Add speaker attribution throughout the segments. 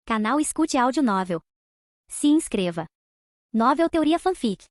Speaker 1: Canal Escute Áudio Novel. Se inscreva. Novel Teoria Fanfic.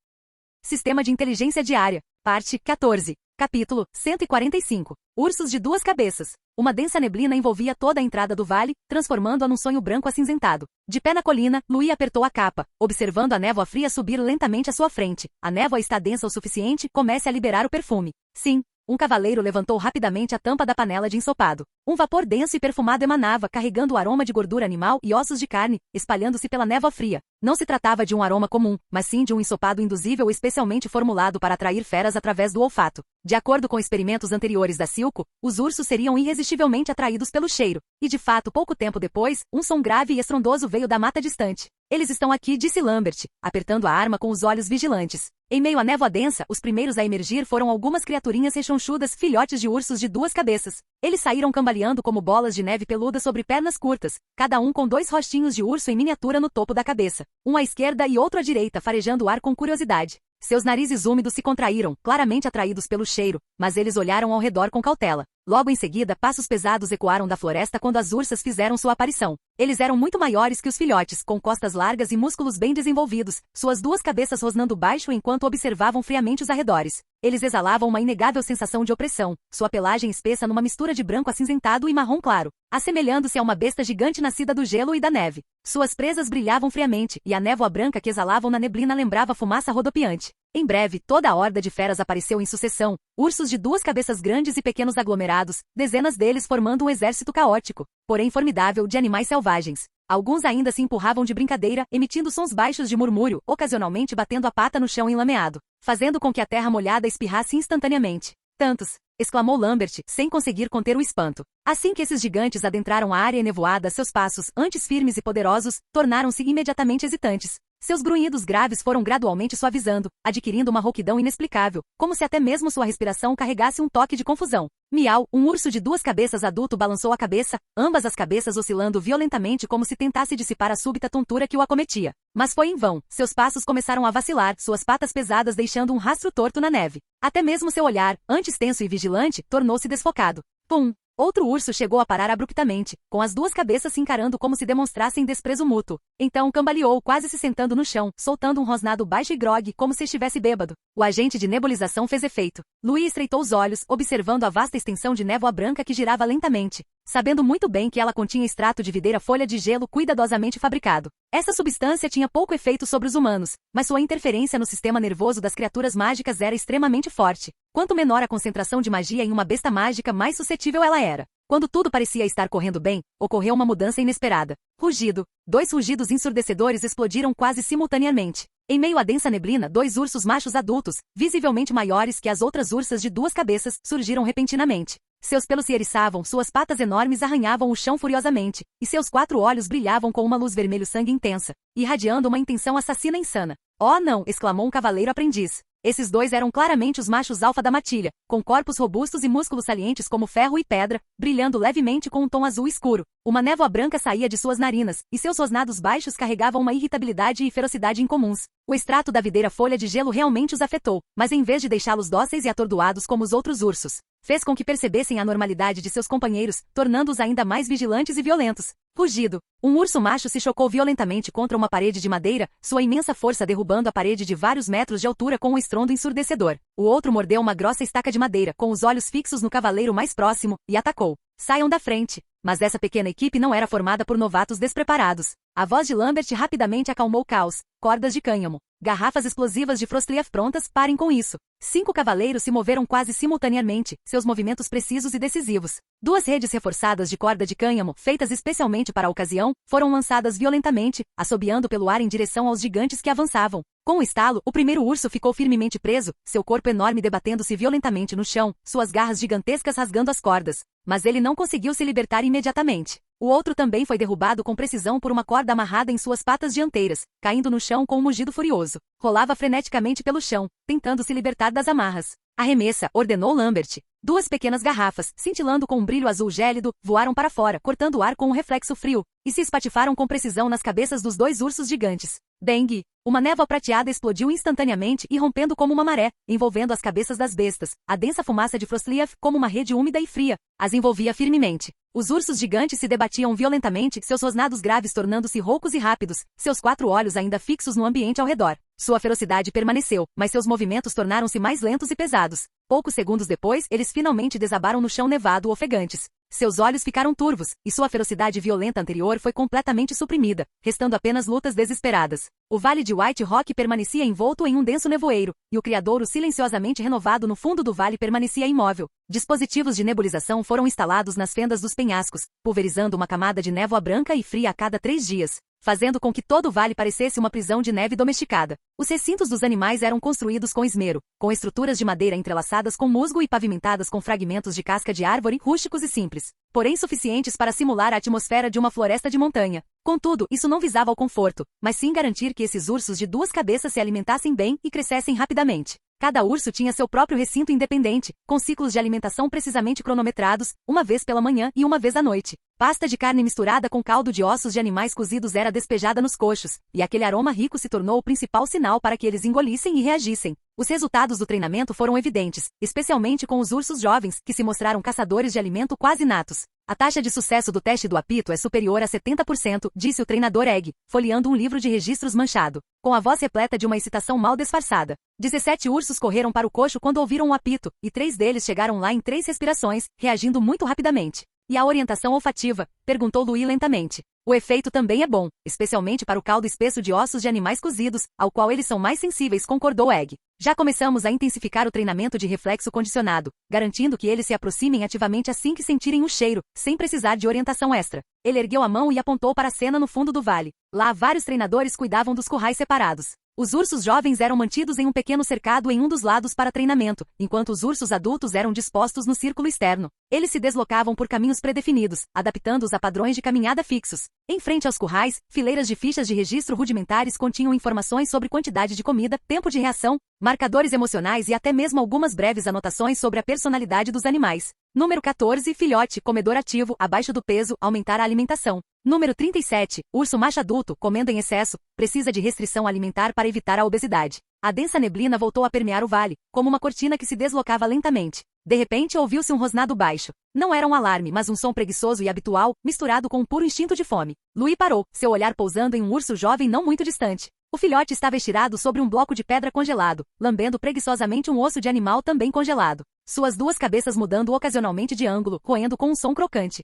Speaker 2: Sistema de Inteligência Diária. Parte 14. Capítulo 145. Ursos de duas cabeças. Uma densa neblina envolvia toda a entrada do vale, transformando-a num sonho branco acinzentado. De pé na colina, Louis apertou a capa, observando a névoa fria subir lentamente à sua frente. A névoa está densa o suficiente, comece a liberar o perfume. Sim. Um cavaleiro levantou rapidamente a tampa da panela de ensopado. Um vapor denso e perfumado emanava, carregando o aroma de gordura animal e ossos de carne, espalhando-se pela névoa fria. Não se tratava de um aroma comum, mas sim de um ensopado induzível especialmente formulado para atrair feras através do olfato. De acordo com experimentos anteriores da Silco, os ursos seriam irresistivelmente atraídos pelo cheiro. E de fato, pouco tempo depois, um som grave e estrondoso veio da mata distante. Eles estão aqui, disse Lambert, apertando a arma com os olhos vigilantes. Em meio à névoa densa, os primeiros a emergir foram algumas criaturinhas rechonchudas, filhotes de ursos de duas cabeças. Eles saíram cambaleando como bolas de neve peluda sobre pernas curtas, cada um com dois rostinhos de urso em miniatura no topo da cabeça. Um à esquerda e outro à direita, farejando o ar com curiosidade. Seus narizes úmidos se contraíram, claramente atraídos pelo cheiro, mas eles olharam ao redor com cautela. Logo em seguida, passos pesados ecoaram da floresta quando as ursas fizeram sua aparição. Eles eram muito maiores que os filhotes, com costas largas e músculos bem desenvolvidos, suas duas cabeças rosnando baixo enquanto observavam friamente os arredores. Eles exalavam uma inegável sensação de opressão, sua pelagem espessa numa mistura de branco acinzentado e marrom claro, assemelhando-se a uma besta gigante nascida do gelo e da neve. Suas presas brilhavam friamente, e a névoa branca que exalavam na neblina lembrava fumaça rodopiante. Em breve, toda a horda de feras apareceu em sucessão, ursos de duas cabeças grandes e pequenos aglomerados, dezenas deles formando um exército caótico, porém formidável, de animais selvagens. Alguns ainda se empurravam de brincadeira, emitindo sons baixos de murmúrio, ocasionalmente batendo a pata no chão enlameado, fazendo com que a terra molhada espirrasse instantaneamente. Tantos! Exclamou Lambert, sem conseguir conter o espanto. Assim que esses gigantes adentraram a área enevoada, seus passos, antes firmes e poderosos, tornaram-se imediatamente hesitantes. Seus grunhidos graves foram gradualmente suavizando, adquirindo uma rouquidão inexplicável, como se até mesmo sua respiração carregasse um toque de confusão. Miau, um urso de duas cabeças adulto balançou a cabeça, ambas as cabeças oscilando violentamente como se tentasse dissipar a súbita tontura que o acometia. Mas foi em vão, seus passos começaram a vacilar, suas patas pesadas deixando um rastro torto na neve. Até mesmo seu olhar, antes tenso e vigilante, tornou-se desfocado. Pum! Outro urso chegou a parar abruptamente, com as duas cabeças se encarando como se demonstrassem desprezo mútuo. Então cambaleou, quase se sentando no chão, soltando um rosnado baixo e grogue, como se estivesse bêbado. O agente de nebulização fez efeito. Louis estreitou os olhos, observando a vasta extensão de névoa branca que girava lentamente, sabendo muito bem que ela continha extrato de videira folha de gelo cuidadosamente fabricado. Essa substância tinha pouco efeito sobre os humanos, mas sua interferência no sistema nervoso das criaturas mágicas era extremamente forte. Quanto menor a concentração de magia em uma besta mágica, mais suscetível ela era. Quando tudo parecia estar correndo bem, ocorreu uma mudança inesperada. Rugido. Dois rugidos ensurdecedores explodiram quase simultaneamente. Em meio à densa neblina, dois ursos machos adultos, visivelmente maiores que as outras ursas de duas cabeças, surgiram repentinamente. Seus pelos se eriçavam, suas patas enormes arranhavam o chão furiosamente, e seus quatro olhos brilhavam com uma luz vermelho-sangue intensa, irradiando uma intenção assassina insana. Oh não! Exclamou um cavaleiro aprendiz. Esses dois eram claramente os machos alfa da matilha, com corpos robustos e músculos salientes como ferro e pedra, brilhando levemente com um tom azul escuro. Uma névoa branca saía de suas narinas, e seus rosnados baixos carregavam uma irritabilidade e ferocidade incomuns. O extrato da videira folha de gelo realmente os afetou, mas em vez de deixá-los dóceis e atordoados como os outros ursos, fez com que percebessem a normalidade de seus companheiros, tornando-os ainda mais vigilantes e violentos. Rugido. Um urso macho se chocou violentamente contra uma parede de madeira, sua imensa força derrubando a parede de vários metros de altura com um estrondo ensurdecedor. O outro mordeu uma grossa estaca de madeira, com os olhos fixos no cavaleiro mais próximo, e atacou. Saiam da frente. Mas essa pequena equipe não era formada por novatos despreparados. A voz de Lambert rapidamente acalmou o caos. Cordas de cânhamo. Garrafas explosivas de Frostleaf prontas, parem com isso. 5 cavaleiros se moveram quase simultaneamente, seus movimentos precisos e decisivos. 2 redes reforçadas de corda de cânhamo, feitas especialmente para a ocasião, foram lançadas violentamente, assobiando pelo ar em direção aos gigantes que avançavam. Com o estalo, o primeiro urso ficou firmemente preso, seu corpo enorme debatendo-se violentamente no chão, suas garras gigantescas rasgando as cordas. Mas ele não conseguiu se libertar imediatamente. O outro também foi derrubado com precisão por uma corda amarrada em suas patas dianteiras, caindo no chão com um mugido furioso. Rolava freneticamente pelo chão, tentando se libertar das amarras. Arremessa, ordenou Lambert. Duas pequenas garrafas, cintilando com um brilho azul gélido, voaram para fora, cortando o ar com um reflexo frio, e se espatifaram com precisão nas cabeças dos dois ursos gigantes. Dengue! Uma névoa prateada explodiu instantaneamente e rompendo como uma maré, envolvendo as cabeças das bestas. A densa fumaça de Frostleaf, como uma rede úmida e fria, as envolvia firmemente. Os ursos gigantes se debatiam violentamente, seus rosnados graves tornando-se roucos e rápidos, seus 4 olhos ainda fixos no ambiente ao redor. Sua ferocidade permaneceu, mas seus movimentos tornaram-se mais lentos e pesados. Poucos segundos depois, eles finalmente desabaram no chão nevado ofegantes. Seus olhos ficaram turvos, e sua ferocidade violenta anterior foi completamente suprimida, restando apenas lutas desesperadas. O vale de White Rock permanecia envolto em um denso nevoeiro, e o criadouro silenciosamente renovado no fundo do vale permanecia imóvel. Dispositivos de nebulização foram instalados nas fendas dos penhascos, pulverizando uma camada de névoa branca e fria a cada 3 dias, fazendo com que todo o vale parecesse uma prisão de neve domesticada. Os recintos dos animais eram construídos com esmero, com estruturas de madeira entrelaçadas com musgo e pavimentadas com fragmentos de casca de árvore, rústicos e simples, porém suficientes para simular a atmosfera de uma floresta de montanha. Contudo, isso não visava ao conforto, mas sim garantir que esses ursos de 2 cabeças se alimentassem bem e crescessem rapidamente. Cada urso tinha seu próprio recinto independente, com ciclos de alimentação precisamente cronometrados, uma vez pela manhã e uma vez à noite. Pasta de carne misturada com caldo de ossos de animais cozidos era despejada nos coxos, e aquele aroma rico se tornou o principal sinal para que eles engolissem e reagissem. Os resultados do treinamento foram evidentes, especialmente com os ursos jovens, que se mostraram caçadores de alimento quase natos. A taxa de sucesso do teste do apito é superior a 70%, disse o treinador Egg, folheando um livro de registros manchado, com a voz repleta de uma excitação mal disfarçada. 17 ursos correram para o coxo quando ouviram o apito, e 3 deles chegaram lá em 3 respirações, reagindo muito rapidamente. E a orientação olfativa? Perguntou Louis lentamente. O efeito também é bom, especialmente para o caldo espesso de ossos de animais cozidos, ao qual eles são mais sensíveis, concordou Egg. Já começamos a intensificar o treinamento de reflexo condicionado, garantindo que eles se aproximem ativamente assim que sentirem o cheiro, sem precisar de orientação extra. Ele ergueu a mão e apontou para a cena no fundo do vale. Lá, vários treinadores cuidavam dos currais separados. Os ursos jovens eram mantidos em um pequeno cercado em um dos lados para treinamento, enquanto os ursos adultos eram dispostos no círculo externo. Eles se deslocavam por caminhos predefinidos, adaptando-os a padrões de caminhada fixos. Em frente aos currais, fileiras de fichas de registro rudimentares continham informações sobre quantidade de comida, tempo de reação, marcadores emocionais e até mesmo algumas breves anotações sobre a personalidade dos animais. Número 14, filhote, comedor ativo, abaixo do peso, aumentar a alimentação. Número 37, urso macho adulto, comendo em excesso, precisa de restrição alimentar para evitar a obesidade. A densa neblina voltou a permear o vale, como uma cortina que se deslocava lentamente. De repente ouviu-se um rosnado baixo. Não era um alarme, mas um som preguiçoso e habitual, misturado com um puro instinto de fome. Louis parou, seu olhar pousando em um urso jovem não muito distante. O filhote estava estirado sobre um bloco de pedra congelado, lambendo preguiçosamente um osso de animal também congelado. Suas 2 cabeças mudando ocasionalmente de ângulo, roendo com um som crocante.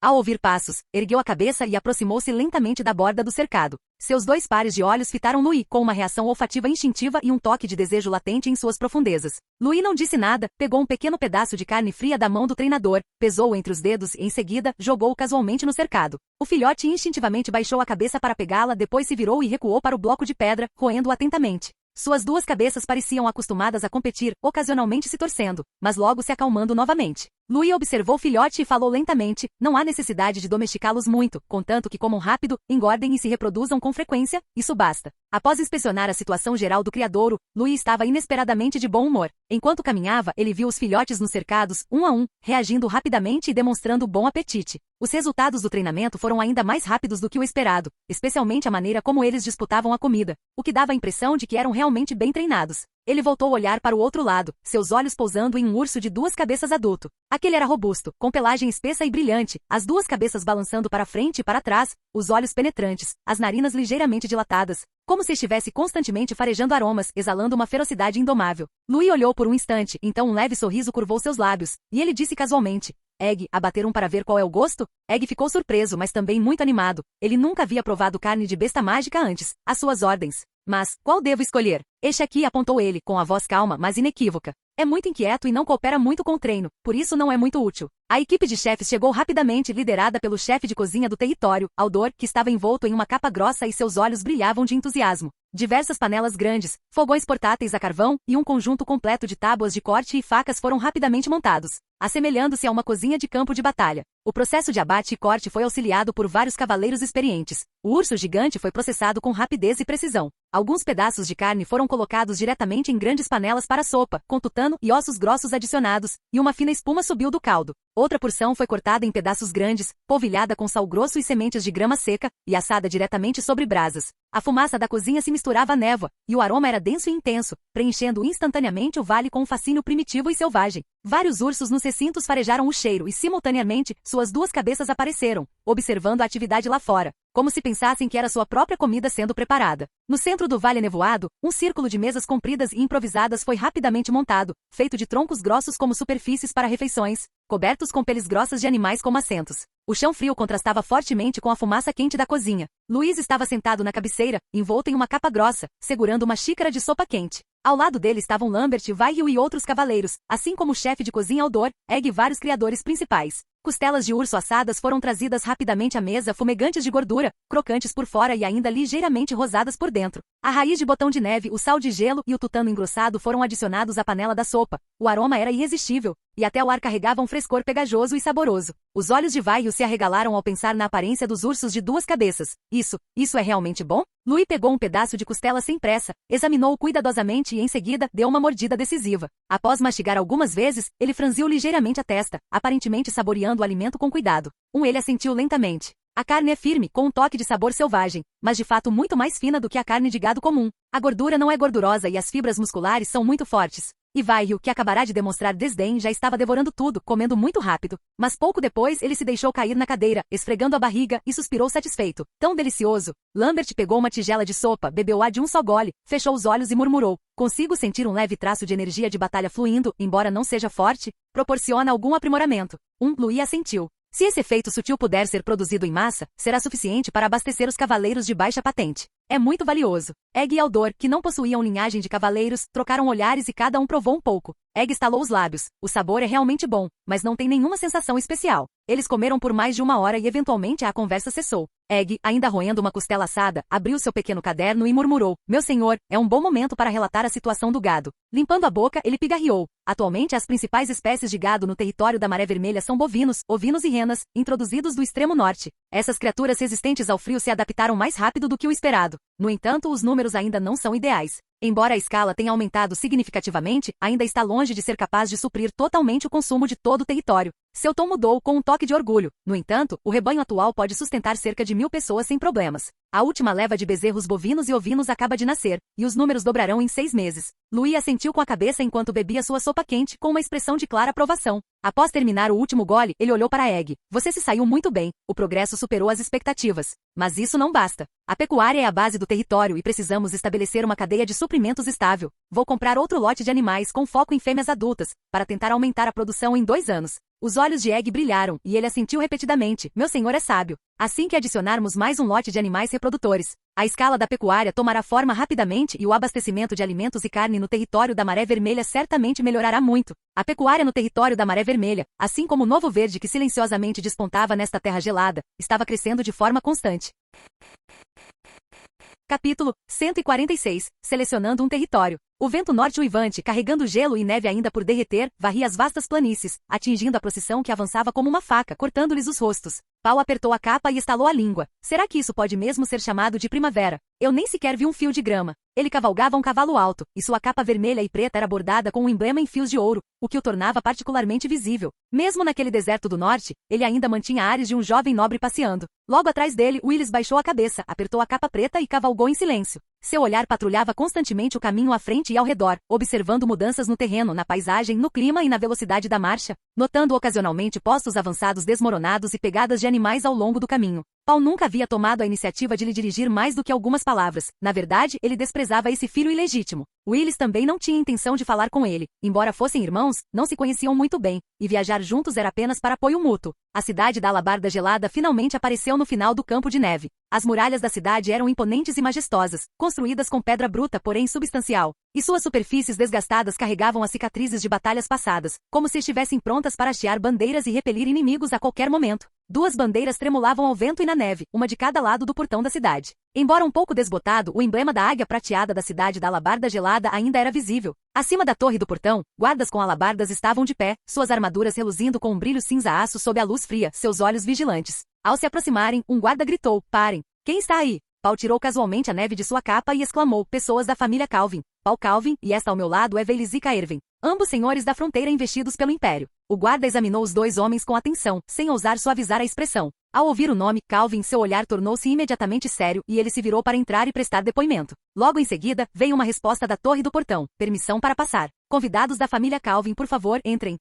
Speaker 2: Ao ouvir passos, ergueu a cabeça e aproximou-se lentamente da borda do cercado. Seus 2 pares de olhos fitaram Louis, com uma reação olfativa instintiva e um toque de desejo latente em suas profundezas. Louis não disse nada, pegou um pequeno pedaço de carne fria da mão do treinador, pesou-o entre os dedos e, em seguida, jogou-o casualmente no cercado. O filhote instintivamente baixou a cabeça para pegá-la, depois se virou e recuou para o bloco de pedra, roendo-o atentamente. Suas 2 cabeças pareciam acostumadas a competir, ocasionalmente se torcendo, mas logo se acalmando novamente. Louis observou o filhote e falou lentamente, não há necessidade de domesticá-los muito, contanto que comam rápido, engordem e se reproduzam com frequência, isso basta. Após inspecionar a situação geral do criadouro, Louis estava inesperadamente de bom humor. Enquanto caminhava, ele viu os filhotes nos cercados, um a um, reagindo rapidamente e demonstrando bom apetite. Os resultados do treinamento foram ainda mais rápidos do que o esperado, especialmente a maneira como eles disputavam a comida, o que dava a impressão de que eram realmente bem treinados. Ele voltou a olhar para o outro lado, seus olhos pousando em um urso de 2 cabeças adulto. Aquele era robusto, com pelagem espessa e brilhante, as 2 cabeças balançando para frente e para trás, os olhos penetrantes, as narinas ligeiramente dilatadas, como se estivesse constantemente farejando aromas, exalando uma ferocidade indomável. Louis olhou por um instante, então um leve sorriso curvou seus lábios, e ele disse casualmente, Egg, abater um para ver qual é o gosto? Egg ficou surpreso, mas também muito animado. Ele nunca havia provado carne de besta mágica antes, às suas ordens. Mas, qual devo escolher? Este aqui, apontou ele, com a voz calma, mas inequívoca. É muito inquieto e não coopera muito com o treino, por isso não é muito útil. A equipe de chefes chegou rapidamente, liderada pelo chefe de cozinha do território, Aldor, que estava envolto em uma capa grossa e seus olhos brilhavam de entusiasmo. Diversas panelas grandes, fogões portáteis a carvão e um conjunto completo de tábuas de corte e facas foram rapidamente montados. assemelhando-se a uma cozinha de campo de batalha. O processo de abate e corte foi auxiliado por vários cavaleiros experientes. O urso gigante foi processado com rapidez e precisão. Alguns pedaços de carne foram colocados diretamente em grandes panelas para sopa, com tutano e ossos grossos adicionados, e uma fina espuma subiu do caldo. Outra porção foi cortada em pedaços grandes, polvilhada com sal grosso e sementes de grama seca, e assada diretamente sobre brasas. A fumaça da cozinha se misturava à névoa, e o aroma era denso e intenso, preenchendo instantaneamente o vale com um fascínio primitivo e selvagem. Vários ursos nos recintos farejaram o cheiro e, simultaneamente, suas duas cabeças apareceram, observando a atividade lá fora, como se pensassem que era sua própria comida sendo preparada. No centro do vale nevoado, um círculo de mesas compridas e improvisadas foi rapidamente montado, feito de troncos grossos como superfícies para refeições, cobertos com peles grossas de animais como assentos. O chão frio contrastava fortemente com a fumaça quente da cozinha. Luiz estava sentado na cabeceira, envolto em uma capa grossa, segurando uma xícara de sopa quente. Ao lado dele estavam Lambert, Vaio e outros cavaleiros, assim como o chefe de cozinha Aldor, Egg e vários criadores principais. Costelas de urso assadas foram trazidas rapidamente à mesa, fumegantes de gordura, crocantes por fora e ainda ligeiramente rosadas por dentro. A raiz de botão de neve, o sal de gelo e o tutano engrossado foram adicionados à panela da sopa. O aroma era irresistível, e até o ar carregava um frescor pegajoso e saboroso. Os olhos de Vaio se arregalaram ao pensar na aparência dos ursos de duas cabeças. Isso é realmente bom? Louis pegou um pedaço de costela sem pressa, examinou-o cuidadosamente e em seguida deu uma mordida decisiva. Após mastigar algumas vezes, ele franziu ligeiramente a testa, aparentemente saboreando o alimento com cuidado. Ele assentiu lentamente. A carne é firme, com um toque de sabor selvagem, mas de fato muito mais fina do que a carne de gado comum. A gordura não é gordurosa e as fibras musculares são muito fortes. E Vaio, que acabará de demonstrar desdém, já estava devorando tudo, comendo muito rápido. Mas pouco depois ele se deixou cair na cadeira, esfregando a barriga, e suspirou satisfeito. Tão delicioso! Lambert pegou uma tigela de sopa, bebeu-a de um só gole, fechou os olhos e murmurou. Consigo sentir um leve traço de energia de batalha fluindo, embora não seja forte, proporciona algum aprimoramento. Louis assentiu. Se esse efeito sutil puder ser produzido em massa, será suficiente para abastecer os cavaleiros de baixa patente. É muito valioso. Egg e Aldor, que não possuíam linhagem de cavaleiros, trocaram olhares e cada um provou um pouco. Egg estalou os lábios. O sabor é realmente bom, mas não tem nenhuma sensação especial. Eles comeram por mais de 1 hora e eventualmente a conversa cessou. Egg, ainda roendo uma costela assada, abriu seu pequeno caderno e murmurou. Meu senhor, é um bom momento para relatar a situação do gado. Limpando a boca, ele pigarreou. Atualmente, as principais espécies de gado no território da Maré Vermelha são bovinos, ovinos e renas, introduzidos do extremo norte. Essas criaturas resistentes ao frio se adaptaram mais rápido do que o esperado. No entanto, os números ainda não são ideais. Embora a escala tenha aumentado significativamente, ainda está longe de ser capaz de suprir totalmente o consumo de todo o território. Seu tom mudou com um toque de orgulho. No entanto, o rebanho atual pode sustentar cerca de 1000 pessoas sem problemas. A última leva de bezerros bovinos e ovinos acaba de nascer, e os números dobrarão em 6 meses. Louis assentiu com a cabeça enquanto bebia sua sopa quente, com uma expressão de clara aprovação. Após terminar o último gole, ele olhou para Egg. Você se saiu muito bem. O progresso superou as expectativas. Mas isso não basta. A pecuária é a base do território e precisamos estabelecer uma cadeia de suprimentos estável. Vou comprar outro lote de animais com foco em fêmeas adultas, para tentar aumentar a produção em 2 anos. Os olhos de Egg brilharam, e ele assentiu repetidamente. Meu senhor é sábio. Assim que adicionarmos mais um lote de animais reprodutores, a escala da pecuária tomará forma rapidamente e o abastecimento de alimentos e carne no território da Maré Vermelha certamente melhorará muito. A pecuária no território da Maré Vermelha, assim como o novo verde que silenciosamente despontava nesta terra gelada, estava crescendo de forma constante. Capítulo 146. Selecionando um território. O vento norte uivante, carregando gelo e neve ainda por derreter, varria as vastas planícies, atingindo a procissão que avançava como uma faca, cortando-lhes os rostos. Pau apertou a capa e estalou a língua. Será que isso pode mesmo ser chamado de primavera? Eu nem sequer vi um fio de grama. Ele cavalgava um cavalo alto, e sua capa vermelha e preta era bordada com um emblema em fios de ouro, o que o tornava particularmente visível. Mesmo naquele deserto do norte, ele ainda mantinha ares de um jovem nobre passeando. Logo atrás dele, Willis baixou a cabeça, apertou a capa preta e cavalgou em silêncio. Seu olhar patrulhava constantemente o caminho à frente e ao redor, observando mudanças no terreno, na paisagem, no clima e na velocidade da marcha, notando ocasionalmente postos avançados desmoronados e pegadas de animais ao longo do caminho. Paul nunca havia tomado a iniciativa de lhe dirigir mais do que algumas palavras. Na verdade, ele desprezava esse filho ilegítimo. Willis também não tinha intenção de falar com ele. Embora fossem irmãos, não se conheciam muito bem, e viajar juntos era apenas para apoio mútuo. A cidade da Alabarda Gelada finalmente apareceu no final do campo de neve. As muralhas da cidade eram imponentes e majestosas, construídas com pedra bruta, porém substancial. e suas superfícies desgastadas carregavam as cicatrizes de batalhas passadas, como se estivessem prontas para hastear bandeiras e repelir inimigos a qualquer momento. 2 bandeiras tremulavam ao vento e na neve, uma de cada lado do portão da cidade. Embora um pouco desbotado, o emblema da águia prateada da cidade da alabarda gelada ainda era visível. Acima da torre do portão, guardas com alabardas estavam de pé, suas armaduras reluzindo com um brilho cinza-aço sob a luz fria, seus olhos vigilantes. Ao se aproximarem, um guarda gritou: "Parem! Quem está aí?" Paul tirou casualmente a neve de sua capa e exclamou: "Pessoas da família Calvin. Paul Calvin, e esta ao meu lado é Velis e Caerven, ambos senhores da fronteira investidos pelo Império." O guarda examinou os 2 homens com atenção, sem ousar suavizar a expressão. Ao ouvir o nome Calvin, seu olhar tornou-se imediatamente sério e ele se virou para entrar e prestar depoimento. Logo em seguida, veio uma resposta da torre do portão: "Permissão para passar. Convidados da família Calvin, por favor, entrem."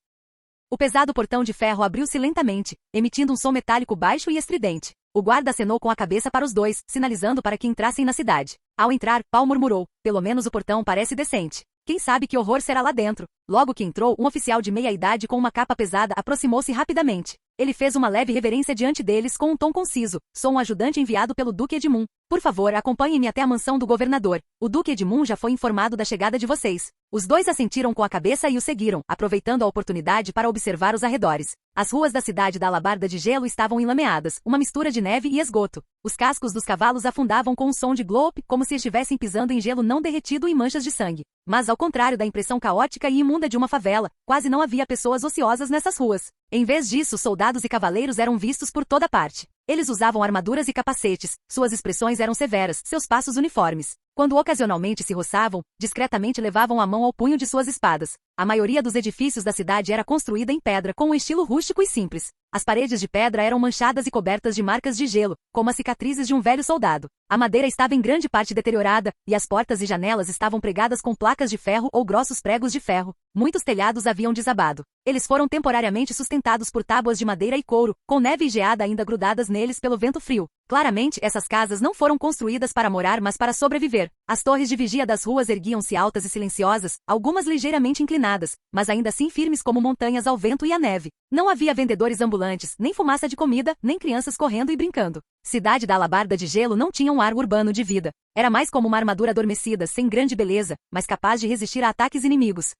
Speaker 2: O pesado portão de ferro abriu-se lentamente, emitindo um som metálico baixo e estridente. O guarda acenou com a cabeça para os 2, sinalizando para que entrassem na cidade. Ao entrar, Paul murmurou: "Pelo menos o portão parece decente. Quem sabe que horror será lá dentro?" Logo que entrou, um oficial de meia-idade com uma capa pesada aproximou-se rapidamente. Ele fez uma leve reverência diante deles com um tom conciso: "Sou um ajudante enviado pelo Duque Edmund. Por favor, acompanhem-me até a mansão do governador. O Duque Edmund já foi informado da chegada de vocês." Os 2 assentiram com a cabeça e o seguiram, aproveitando a oportunidade para observar os arredores. As ruas da cidade da alabarda de gelo estavam enlameadas, uma mistura de neve e esgoto. Os cascos dos cavalos afundavam com um som de glop, como se estivessem pisando em gelo não derretido e manchas de sangue. Mas ao contrário da impressão caótica e imunda de uma favela, quase não havia pessoas ociosas nessas ruas. Em vez disso, soldados e cavaleiros eram vistos por toda parte. Eles usavam armaduras e capacetes, suas expressões eram severas, seus passos uniformes. Quando ocasionalmente se roçavam, discretamente levavam a mão ao punho de suas espadas. A maioria dos edifícios da cidade era construída em pedra, com um estilo rústico e simples. As paredes de pedra eram manchadas e cobertas de marcas de gelo, como as cicatrizes de um velho soldado. A madeira estava em grande parte deteriorada, e as portas e janelas estavam pregadas com placas de ferro ou grossos pregos de ferro. Muitos telhados haviam desabado. Eles foram temporariamente sustentados por tábuas de madeira e couro, com neve e geada ainda grudadas neles pelo vento frio. Claramente, essas casas não foram construídas para morar, mas para sobreviver. As torres de vigia das ruas erguiam-se altas e silenciosas, algumas ligeiramente inclinadas, mas ainda assim firmes como montanhas ao vento e à neve. Não havia vendedores ambulantes, nem fumaça de comida, nem crianças correndo e brincando. Cidade da alabarda de gelo não tinha um ar urbano de vida. Era mais como uma armadura adormecida, sem grande beleza, mas capaz de resistir a ataques inimigos.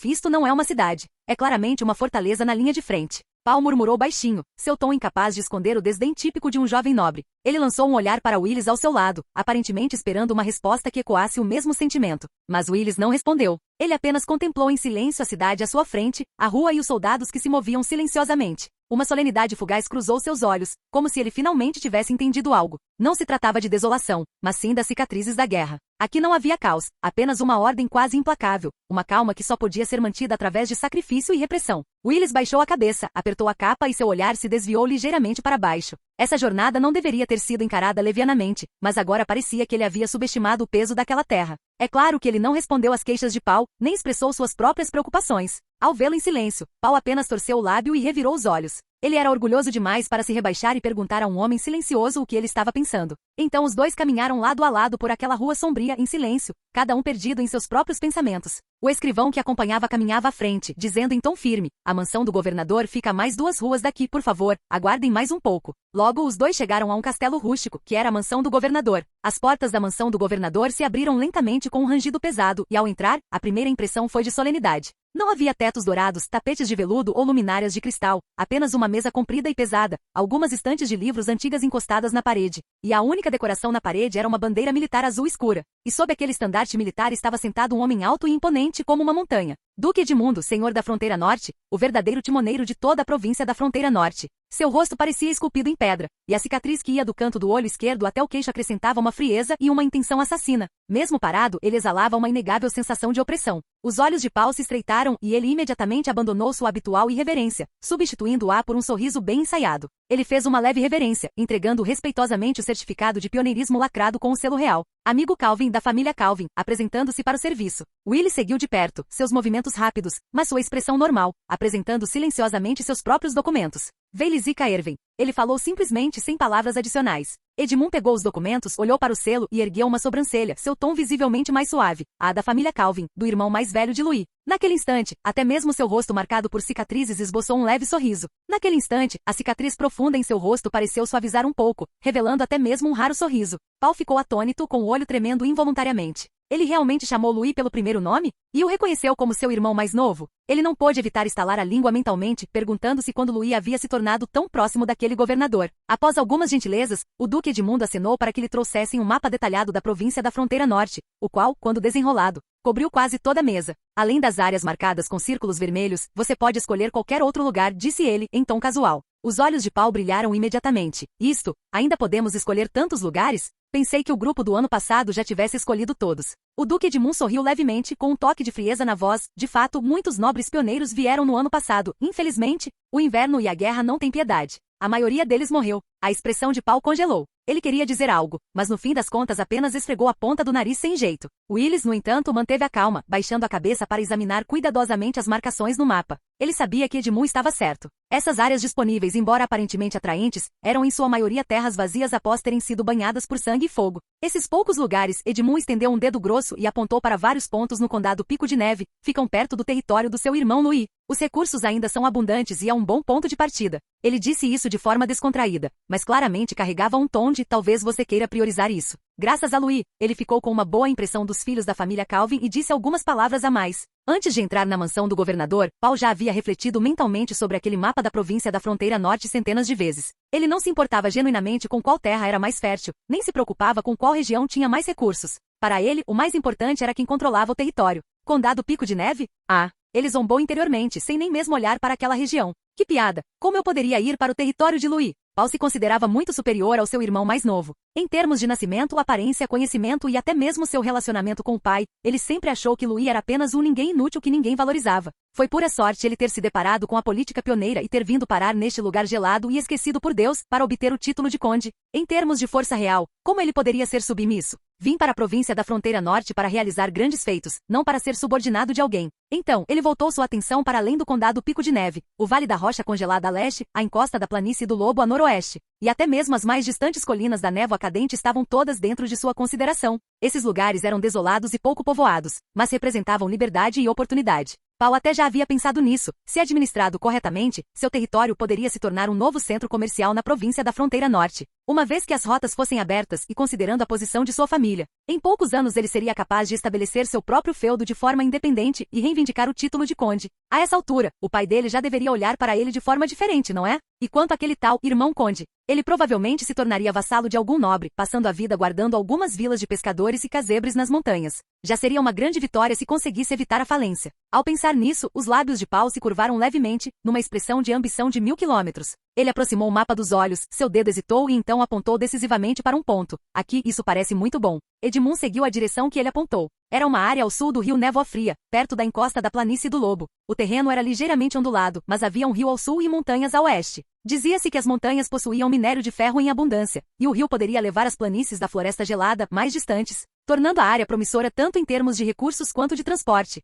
Speaker 2: Isto não é uma cidade. É claramente uma fortaleza na linha de frente. Paul murmurou baixinho, seu tom incapaz de esconder o desdém típico de um jovem nobre. Ele lançou um olhar para Willis ao seu lado, aparentemente esperando uma resposta que ecoasse o mesmo sentimento. Mas Willis não respondeu. Ele apenas contemplou em silêncio a cidade à sua frente, a rua e os soldados que se moviam silenciosamente. Uma solenidade fugaz cruzou seus olhos, como se ele finalmente tivesse entendido algo. Não se tratava de desolação, mas sim das cicatrizes da guerra. Aqui não havia caos, apenas uma ordem quase implacável, uma calma que só podia ser mantida através de sacrifício e repressão. Willis baixou a cabeça, apertou a capa e seu olhar se desviou ligeiramente para baixo. Essa jornada não deveria ter sido encarada levianamente, mas agora parecia que ele havia subestimado o peso daquela terra. É claro que ele não respondeu às queixas de Paul, nem expressou suas próprias preocupações. Ao vê-lo em silêncio, Paul apenas torceu o lábio e revirou os olhos. Ele era orgulhoso demais para se rebaixar e perguntar a um homem silencioso o que ele estava pensando. Então os 2 caminharam lado a lado por aquela rua sombria em silêncio, cada um perdido em seus próprios pensamentos. O escrivão que acompanhava caminhava à frente, dizendo em tom firme: "A mansão do governador fica a mais 2 ruas daqui, por favor, aguardem mais um pouco." Logo os 2 chegaram a um castelo rústico, que era a mansão do governador. As portas da mansão do governador se abriram lentamente com um rangido pesado, e ao entrar, a primeira impressão foi de solenidade. Não havia tetos dourados, tapetes de veludo ou luminárias de cristal, apenas uma mesa comprida e pesada, algumas estantes de livros antigas encostadas na parede, e a única decoração na parede era uma bandeira militar azul escura, e sob aquele estandarte militar estava sentado um homem alto e imponente como uma montanha. Duque Edmundo, senhor da fronteira norte, o verdadeiro timoneiro de toda a província da fronteira norte. Seu rosto parecia esculpido em pedra, e a cicatriz que ia do canto do olho esquerdo até o queixo acrescentava uma frieza e uma intenção assassina. Mesmo parado, ele exalava uma inegável sensação de opressão. Os olhos de Paul se estreitaram e ele imediatamente abandonou sua habitual irreverência, substituindo-a por um sorriso bem ensaiado. Ele fez uma leve reverência, entregando respeitosamente o certificado de pioneirismo lacrado com o selo real. Amigo Calvin da família Calvin, apresentando-se para o serviço. Willie seguiu de perto, seus movimentos rápidos, mas sua expressão normal, apresentando silenciosamente seus próprios documentos. Velis e Caerven. Ele falou simplesmente sem palavras adicionais. Edmund pegou os documentos, olhou para o selo e ergueu uma sobrancelha, seu tom visivelmente mais suave, a da família Calvin, do irmão mais velho de Louis. Naquele instante, até mesmo seu rosto marcado por cicatrizes esboçou um leve sorriso. Naquele instante, a cicatriz profunda em seu rosto pareceu suavizar um pouco, revelando até mesmo um raro sorriso. Paul ficou atônito, com o olho tremendo involuntariamente. Ele realmente chamou Louis pelo primeiro nome? E o reconheceu como seu irmão mais novo? Ele não pôde evitar estalar a língua mentalmente, perguntando-se quando Louis havia se tornado tão próximo daquele governador. Após algumas gentilezas, o Duque Edmundo acenou para que lhe trouxessem um mapa detalhado da província da fronteira norte, o qual, quando desenrolado, cobriu quase toda a mesa. Além das áreas marcadas com círculos vermelhos, você pode escolher qualquer outro lugar, disse ele, em tom casual. Os olhos de Paul brilharam imediatamente. Isto, ainda podemos escolher tantos lugares? Pensei que o grupo do ano passado já tivesse escolhido todos. O Duque Edmund sorriu levemente, com um toque de frieza na voz. De fato, muitos nobres pioneiros vieram no ano passado. Infelizmente, o inverno e a guerra não têm piedade. A maioria deles morreu. A expressão de Paul congelou. Ele queria dizer algo, mas no fim das contas apenas esfregou a ponta do nariz sem jeito. Willis, no entanto, manteve a calma, baixando a cabeça para examinar cuidadosamente as marcações no mapa. Ele sabia que Edmund estava certo. Essas áreas disponíveis, embora aparentemente atraentes, eram em sua maioria terras vazias após terem sido banhadas por sangue e fogo. Esses poucos lugares, Edmund estendeu um dedo grosso e apontou para vários pontos no condado Pico de Neve, ficam perto do território do seu irmão Louis. Os recursos ainda são abundantes e é um bom ponto de partida. Ele disse isso de forma descontraída, mas claramente carregava um tom de talvez você queira priorizar isso. Graças a Louis, ele ficou com uma boa impressão dos filhos da família Calvin e disse algumas palavras a mais. Antes de entrar na mansão do governador, Paul já havia refletido mentalmente sobre aquele mapa da província da fronteira norte centenas de vezes. Ele não se importava genuinamente com qual terra era mais fértil, nem se preocupava com qual região tinha mais recursos. Para ele, o mais importante era quem controlava o território. Condado Pico de Neve? Ah! Ele zombou interiormente, sem nem mesmo olhar para aquela região. Que piada! Como eu poderia ir para o território de Louis? Paul se considerava muito superior ao seu irmão mais novo. Em termos de nascimento, aparência, conhecimento e até mesmo seu relacionamento com o pai, ele sempre achou que Louis era apenas um ninguém inútil que ninguém valorizava. Foi pura sorte ele ter se deparado com a política pioneira e ter vindo parar neste lugar gelado e esquecido por Deus para obter o título de conde. Em termos de força real, como ele poderia ser submisso? Vim para a província da fronteira norte para realizar grandes feitos, não para ser subordinado de alguém. Então, ele voltou sua atenção para além do condado Pico de Neve, o Vale da Rocha Congelada a leste, a encosta da planície do Lobo a noroeste. E até mesmo as mais distantes colinas da névoa cadente estavam todas dentro de sua consideração. Esses lugares eram desolados e pouco povoados, mas representavam liberdade e oportunidade. Paul até já havia pensado nisso. Se administrado corretamente, seu território poderia se tornar um novo centro comercial na província da fronteira norte. Uma vez que as rotas fossem abertas e considerando a posição de sua família, em poucos anos ele seria capaz de estabelecer seu próprio feudo de forma independente e reivindicar o título de conde. A essa altura, o pai dele já deveria olhar para ele de forma diferente, não é? E quanto àquele tal irmão conde? Ele provavelmente se tornaria vassalo de algum nobre, passando a vida guardando algumas vilas de pescadores e casebres nas montanhas. Já seria uma grande vitória se conseguisse evitar a falência. Ao pensar nisso, os lábios de Paul se curvaram levemente, numa expressão de ambição de 1000 quilômetros. Ele aproximou o mapa dos olhos, seu dedo hesitou e então apontou decisivamente para um ponto. Aqui, isso parece muito bom. Edmund seguiu a direção que ele apontou. Era uma área ao sul do rio Névoa Fria, perto da encosta da planície do Lobo. O terreno era ligeiramente ondulado, mas havia um rio ao sul e montanhas a oeste. Dizia-se que as montanhas possuíam minério de ferro em abundância, e o rio poderia levar as planícies da floresta gelada mais distantes, tornando a área promissora tanto em termos de recursos quanto de transporte.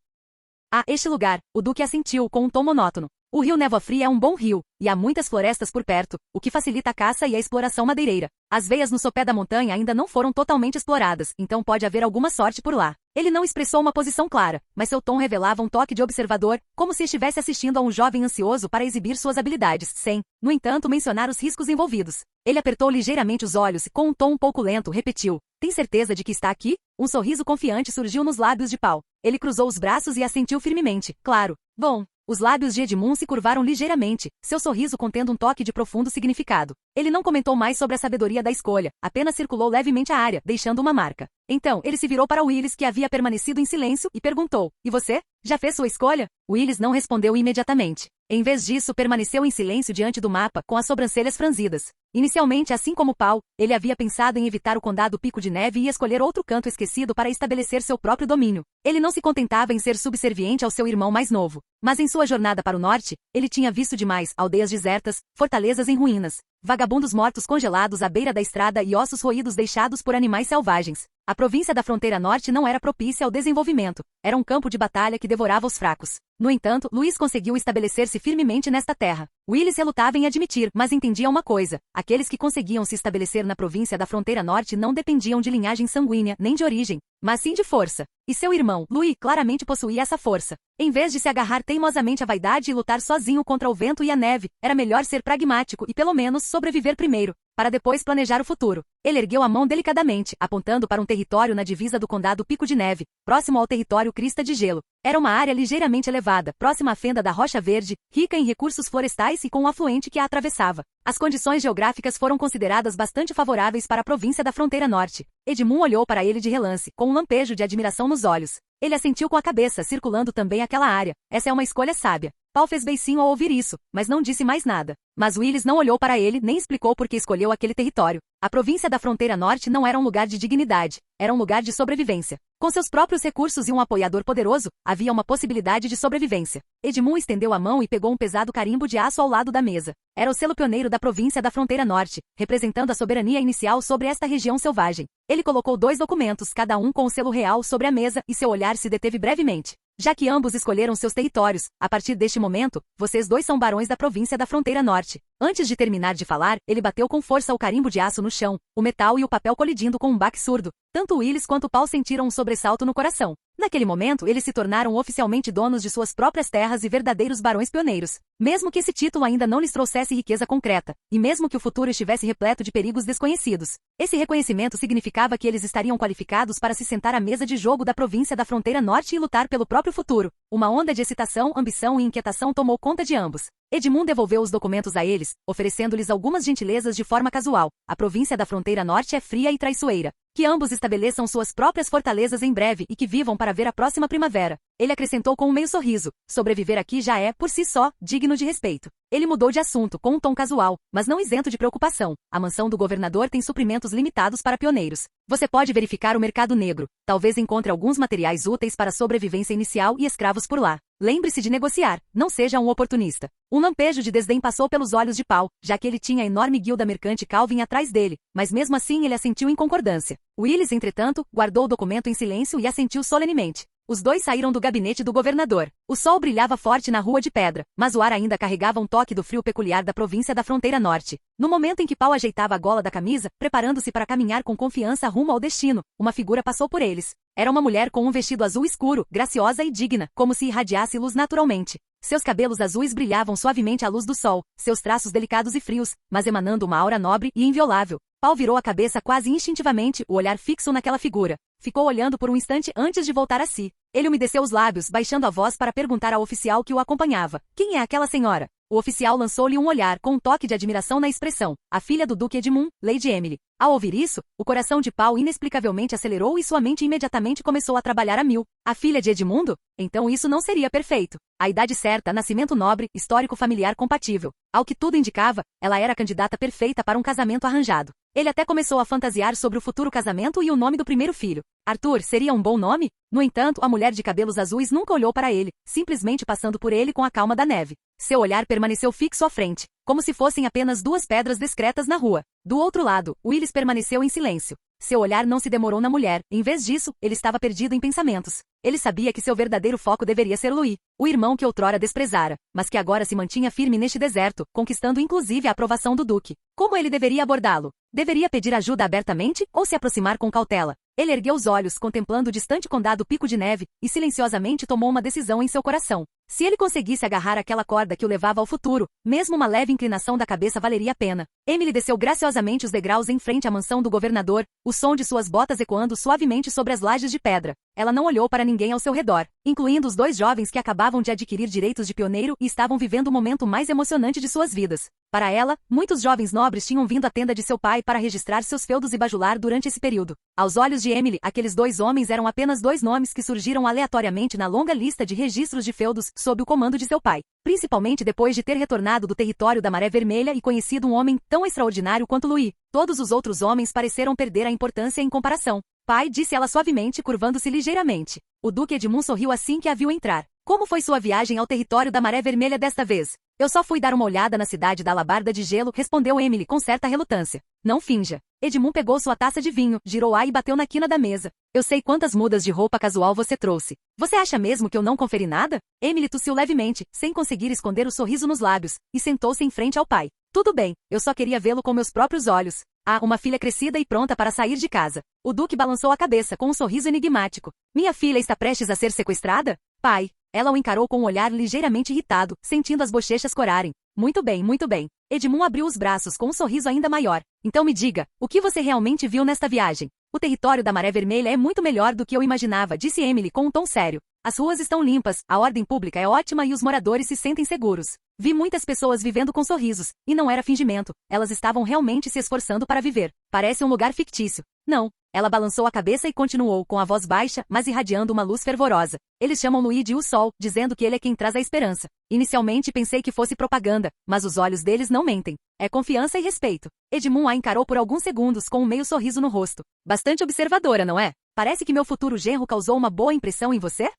Speaker 2: A este lugar, o Duque assentiu com um tom monótono. O rio Névoa Fria é um bom rio, e há muitas florestas por perto, o que facilita a caça e a exploração madeireira. As veias no sopé da montanha ainda não foram totalmente exploradas, então pode haver alguma sorte por lá. Ele não expressou uma posição clara, mas seu tom revelava um toque de observador, como se estivesse assistindo a um jovem ansioso para exibir suas habilidades, sem, no entanto, mencionar os riscos envolvidos. Ele apertou ligeiramente os olhos e, com um tom um pouco lento, repetiu: "Tem certeza de que está aqui?" Um sorriso confiante surgiu nos lábios de Paul. Ele cruzou os braços e assentiu firmemente. Claro. Bom. Os lábios de Edmund se curvaram ligeiramente, seu sorriso contendo um toque de profundo significado. Ele não comentou mais sobre a sabedoria da escolha, apenas circulou levemente a área, deixando uma marca. Então, ele se virou para Willis, que havia permanecido em silêncio, e perguntou: "E você? Já fez sua escolha?" Willis não respondeu imediatamente. Em vez disso, permaneceu em silêncio diante do mapa, com as sobrancelhas franzidas. Inicialmente, assim como Paul, ele havia pensado em evitar o condado Pico de Neve e escolher outro canto esquecido para estabelecer seu próprio domínio. Ele não se contentava em ser subserviente ao seu irmão mais novo. Mas em sua jornada para o norte, ele tinha visto demais aldeias desertas, fortalezas em ruínas, vagabundos mortos congelados à beira da estrada e ossos roídos deixados por animais selvagens. A província da fronteira norte não era propícia ao desenvolvimento. Era um campo de batalha que devorava os fracos. No entanto, Louis conseguiu estabelecer-se firmemente nesta terra. Willis relutava em admitir, mas entendia uma coisa: aqueles que conseguiam se estabelecer na província da fronteira norte não dependiam de linhagem sanguínea, nem de origem, mas sim de força. E seu irmão, Louis, claramente possuía essa força. Em vez de se agarrar teimosamente à vaidade e lutar sozinho contra o vento e a neve, era melhor ser pragmático e pelo menos sobreviver primeiro. para depois planejar o futuro. Ele ergueu a mão delicadamente, apontando para um território na divisa do condado Pico de Neve, próximo ao território Crista de Gelo. Era uma área ligeiramente elevada, próxima à fenda da Rocha Verde, rica em recursos florestais e com um afluente que a atravessava. As condições geográficas foram consideradas bastante favoráveis para a província da fronteira norte. Edmund olhou para ele de relance, com um lampejo de admiração nos olhos. Ele assentiu com a cabeça, circulando também aquela área. Essa é uma escolha sábia. Paul fez beicinho ao ouvir isso, mas não disse mais nada. Mas Willis não olhou para ele nem explicou por que escolheu aquele território. A província da fronteira norte não era um lugar de dignidade, era um lugar de sobrevivência. Com seus próprios recursos e um apoiador poderoso, havia uma possibilidade de sobrevivência. Edmund estendeu a mão e pegou um pesado carimbo de aço ao lado da mesa. Era o selo pioneiro da província da fronteira norte, representando a soberania inicial sobre esta região selvagem. Ele colocou 2 documentos, cada um com o selo real, sobre a mesa, e seu olhar se deteve brevemente. Já que ambos escolheram seus territórios, a partir deste momento, vocês 2 são barões da província da fronteira norte. Antes de terminar de falar, ele bateu com força o carimbo de aço no chão, o metal e o papel colidindo com um baque surdo. Tanto Willis quanto Paul sentiram um sobressalto no coração. Naquele momento, eles se tornaram oficialmente donos de suas próprias terras e verdadeiros barões pioneiros. Mesmo que esse título ainda não lhes trouxesse riqueza concreta, e mesmo que o futuro estivesse repleto de perigos desconhecidos, esse reconhecimento significava que eles estariam qualificados para se sentar à mesa de jogo da província da fronteira norte e lutar pelo próprio futuro. Uma onda de excitação, ambição e inquietação tomou conta de ambos. Edmund devolveu os documentos a eles, oferecendo-lhes algumas gentilezas de forma casual. A província da fronteira norte é fria e traiçoeira. Que ambos estabeleçam suas próprias fortalezas em breve e que vivam para ver a próxima primavera. Ele acrescentou com um meio sorriso. Sobreviver aqui já é, por si só, digno de respeito. Ele mudou de assunto, com um tom casual, mas não isento de preocupação. A mansão do governador tem suprimentos limitados para pioneiros. Você pode verificar o mercado negro. Talvez encontre alguns materiais úteis para a sobrevivência inicial e escravos por lá. Lembre-se de negociar, não seja um oportunista. Um lampejo de desdém passou pelos olhos de Paul, já que ele tinha a enorme guilda mercante Calvin atrás dele, mas mesmo assim ele assentiu em concordância. Willis, entretanto, guardou o documento em silêncio e assentiu solenemente. Os 2 saíram do gabinete do governador. O sol brilhava forte na rua de pedra, mas o ar ainda carregava um toque do frio peculiar da província da fronteira norte. No momento em que Paul ajeitava a gola da camisa, preparando-se para caminhar com confiança rumo ao destino, uma figura passou por eles. Era uma mulher com um vestido azul escuro, graciosa e digna, como se irradiasse luz naturalmente. Seus cabelos azuis brilhavam suavemente à luz do sol, seus traços delicados e frios, mas emanando uma aura nobre e inviolável. Paul virou a cabeça quase instintivamente, o olhar fixo naquela figura. Ficou olhando por um instante antes de voltar a si. Ele umedeceu os lábios, baixando a voz para perguntar ao oficial que o acompanhava. Quem é aquela senhora? O oficial lançou-lhe um olhar, com um toque de admiração na expressão. A filha do Duque Edmund, Lady Emily. Ao ouvir isso, o coração de Paul inexplicavelmente acelerou e sua mente imediatamente começou a trabalhar a mil. A filha de Edmundo? Então isso não seria perfeito. A idade certa, nascimento nobre, histórico familiar compatível. Ao que tudo indicava, ela era a candidata perfeita para um casamento arranjado. Ele até começou a fantasiar sobre o futuro casamento e o nome do primeiro filho. Arthur seria um bom nome? No entanto, a mulher de cabelos azuis nunca olhou para ele, simplesmente passando por ele com a calma da neve. Seu olhar permaneceu fixo à frente, como se fossem apenas 2 pedras discretas na rua. Do outro lado, Willis permaneceu em silêncio. Seu olhar não se demorou na mulher, em vez disso, ele estava perdido em pensamentos. Ele sabia que seu verdadeiro foco deveria ser Louis, o irmão que outrora desprezara, mas que agora se mantinha firme neste deserto, conquistando inclusive a aprovação do Duque. Como ele deveria abordá-lo? Deveria pedir ajuda abertamente ou se aproximar com cautela? Ele ergueu os olhos, contemplando o distante condado Pico de Neve, e silenciosamente tomou uma decisão em seu coração. Se ele conseguisse agarrar aquela corda que o levava ao futuro, mesmo uma leve inclinação da cabeça valeria a pena. Emily desceu graciosamente os degraus em frente à mansão do governador, o som de suas botas ecoando suavemente sobre as lajes de pedra. Ela não olhou para ninguém ao seu redor, incluindo os 2 jovens que acabavam de adquirir direitos de pioneiro e estavam vivendo o momento mais emocionante de suas vidas. Para ela, muitos jovens nobres tinham vindo à tenda de seu pai para registrar seus feudos e bajular durante esse período. Aos olhos de Emily, aqueles 2 homens eram apenas 2 nomes que surgiram aleatoriamente na longa lista de registros de feudos sob o comando de seu pai. Principalmente depois de ter retornado do território da Maré Vermelha e conhecido um homem tão extraordinário quanto Louis. Todos os outros homens pareceram perder a importância em comparação. Pai, disse ela suavemente, curvando-se ligeiramente. O Duque Edmund sorriu assim que a viu entrar. Como foi sua viagem ao território da Maré Vermelha desta vez? Eu só fui dar uma olhada na cidade da Alabarda de Gelo, respondeu Emily com certa relutância. Não finja. Edmund pegou sua taça de vinho, girou-a e bateu na quina da mesa. Eu sei quantas mudas de roupa casual você trouxe. Você acha mesmo que eu não conferi nada? Emily tossiu levemente, sem conseguir esconder o sorriso nos lábios, e sentou-se em frente ao pai. Tudo bem, eu só queria vê-lo com meus próprios olhos. Ah, uma filha crescida e pronta para sair de casa. O Duque balançou a cabeça com um sorriso enigmático. Minha filha está prestes a ser sequestrada? Pai. Ela o encarou com um olhar ligeiramente irritado, sentindo as bochechas corarem. Muito bem, muito bem. Edmund abriu os braços com um sorriso ainda maior. Então me diga, o que você realmente viu nesta viagem? O território da Maré Vermelha é muito melhor do que eu imaginava, disse Emily com um tom sério. As ruas estão limpas, a ordem pública é ótima e os moradores se sentem seguros. Vi muitas pessoas vivendo com sorrisos, e não era fingimento, elas estavam realmente se esforçando para viver. Parece um lugar fictício. Não. Ela balançou a cabeça e continuou com a voz baixa, mas irradiando uma luz fervorosa. Eles chamam Luigi o Sol, dizendo que ele é quem traz a esperança. Inicialmente pensei que fosse propaganda, mas os olhos deles não mentem. É confiança e respeito. Edmund a encarou por alguns segundos com um meio sorriso no rosto. Bastante observadora, não é? Parece que meu futuro genro causou uma boa impressão em você?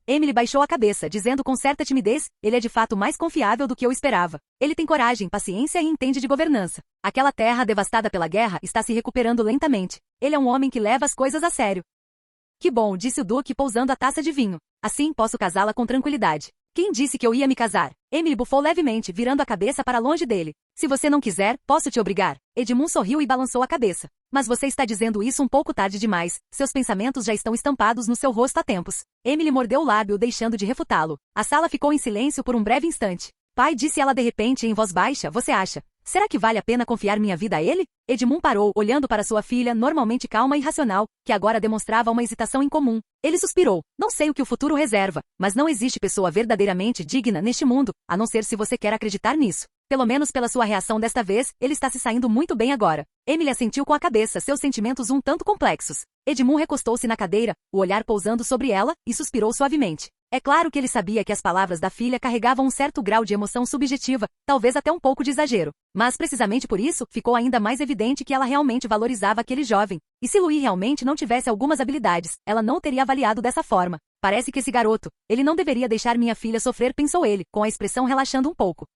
Speaker 2: Emily baixou a cabeça, dizendo com certa timidez, ele é de fato mais confiável do que eu esperava. Ele tem coragem, paciência e entende de governança. Aquela terra devastada pela guerra está se recuperando lentamente. Ele é um homem que leva as coisas a sério. Que bom, disse o Duque pousando a taça de vinho. Assim posso casá-la com tranquilidade. Quem disse que eu ia me casar? Emily bufou levemente, virando a cabeça para longe dele. Se você não quiser, posso te obrigar. Edmund sorriu e balançou a cabeça. Mas você está dizendo isso um pouco tarde demais. Seus pensamentos já estão estampados no seu rosto há tempos. Emily mordeu o lábio, deixando de refutá-lo. A sala ficou em silêncio por um breve instante. Pai, disse ela de repente em voz baixa, você acha? Será que vale a pena confiar minha vida a ele? Edmund parou, olhando para sua filha, normalmente calma e racional, que agora demonstrava uma hesitação incomum. Ele suspirou. Não sei o que o futuro reserva, mas não existe pessoa verdadeiramente digna neste mundo, a não ser se você quer acreditar nisso. Pelo menos pela sua reação desta vez, ele está se saindo muito bem agora. Emily assentiu com a cabeça, seus sentimentos um tanto complexos. Edmund recostou-se na cadeira, o olhar pousando sobre ela, e suspirou suavemente. É claro que ele sabia que as palavras da filha carregavam um certo grau de emoção subjetiva, talvez até um pouco de exagero. Mas precisamente por isso, ficou ainda mais evidente que ela realmente valorizava aquele jovem. E se Louis realmente não tivesse algumas habilidades, ela não teria avaliado dessa forma. Parece que esse garoto, ele não deveria deixar minha filha sofrer, pensou ele, com a expressão relaxando um pouco.